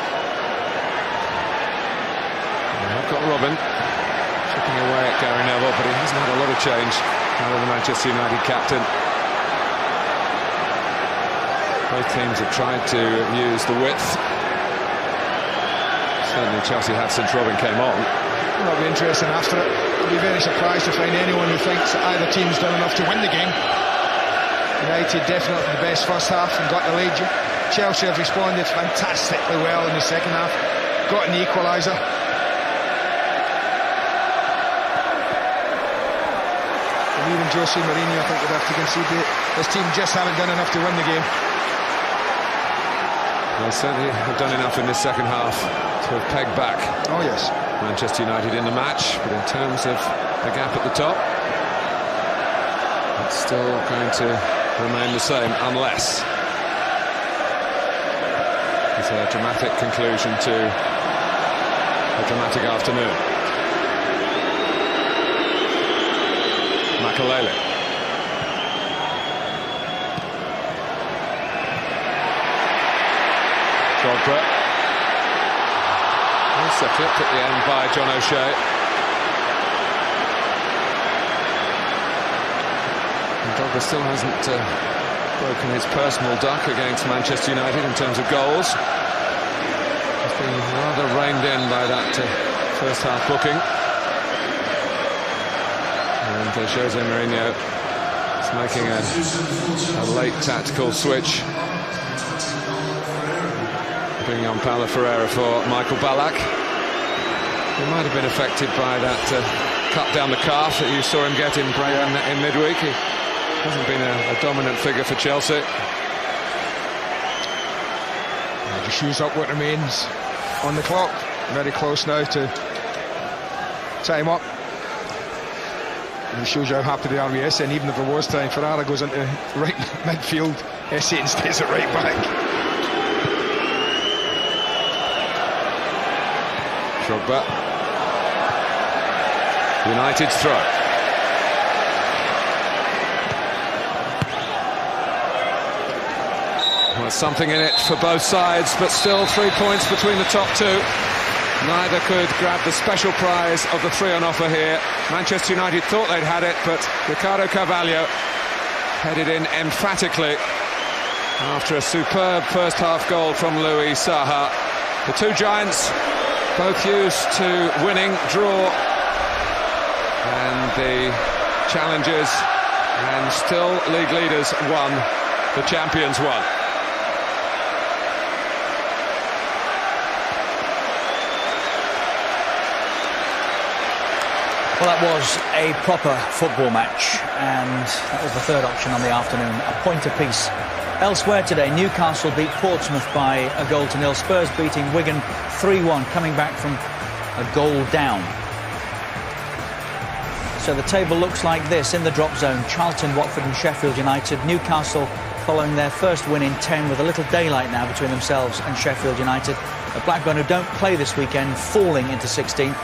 They've got Robin chipping away at Gary Neville, but he hasn't had a lot of change out of the Manchester United captain. Both teams have tried to use the width. Certainly Chelsea had since Robin came on. That'll be interesting after it. I'll be very surprised to find anyone who thinks that either team's done enough to win the game. United definitely the best first half and got the lead. Chelsea have responded fantastically well in the second half. Got an equaliser. And even Jose Mourinho, I think, would have to concede that this team just haven't done enough to win the game. They certainly have done enough in this second half to have pegged back. Oh yes. Manchester United in the match, but in terms of the gap at the top, it's still going to remain the same unless it's a dramatic conclusion to a dramatic afternoon. Makalele. Drogba. Also clipped at the end by John O'Shea. And Drogba still hasn't broken his personal duck against Manchester United in terms of goals. He's been rather reined in by that first half booking. And Jose Mourinho is making a late tactical switch, bringing on Paulo Ferreira for Michael Ballack. He might have been affected by that cut down the calf that you saw him get in midweek. He hasn't been a dominant figure for Chelsea. The shoes up what remains on the clock. Very close now to time up. And it shows you how happy they are with Esse, and even if there was time, Ferrara goes into right midfield, Esse and stays at right back. Drogba. United's throw. Well, something in it for both sides, but still 3 points between the top two. Neither could grab the special prize of the three on offer here. Manchester United thought they'd had it, but Ricardo Carvalho headed in emphatically after a superb first half goal from Louis Saha. The two giants both used to winning, draw, and the challengers and still league leaders won, the champions won. Well, that was a proper football match, and that was the third option on the afternoon, a point apiece. Elsewhere today, Newcastle beat Portsmouth by a goal to nil. Spurs beating Wigan 3-1, coming back from a goal down. So the table looks like this in the drop zone: Charlton, Watford and Sheffield United. Newcastle following their first win in 10 with a little daylight now between themselves and Sheffield United. Blackburn, who don't play this weekend, falling into 16th.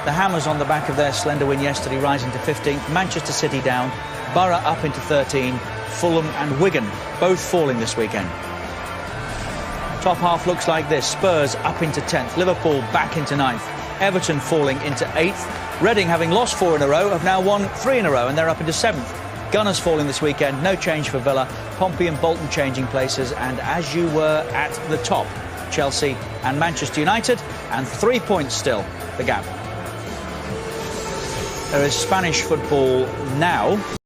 The Hammers on the back of their slender win yesterday rising to 15th. Manchester City down, Borough up into 13, Fulham and Wigan both falling this weekend. Top half looks like this: Spurs up into 10th, Liverpool back into 9th, Everton falling into 8th. Reading, having lost 4 in a row, have now won 3 in a row and they're up into 7th. Gunners falling this weekend, no change for Villa. Pompey and Bolton changing places, and as you were at the top, Chelsea and Manchester United, and 3 points still the gap. There is Spanish football now.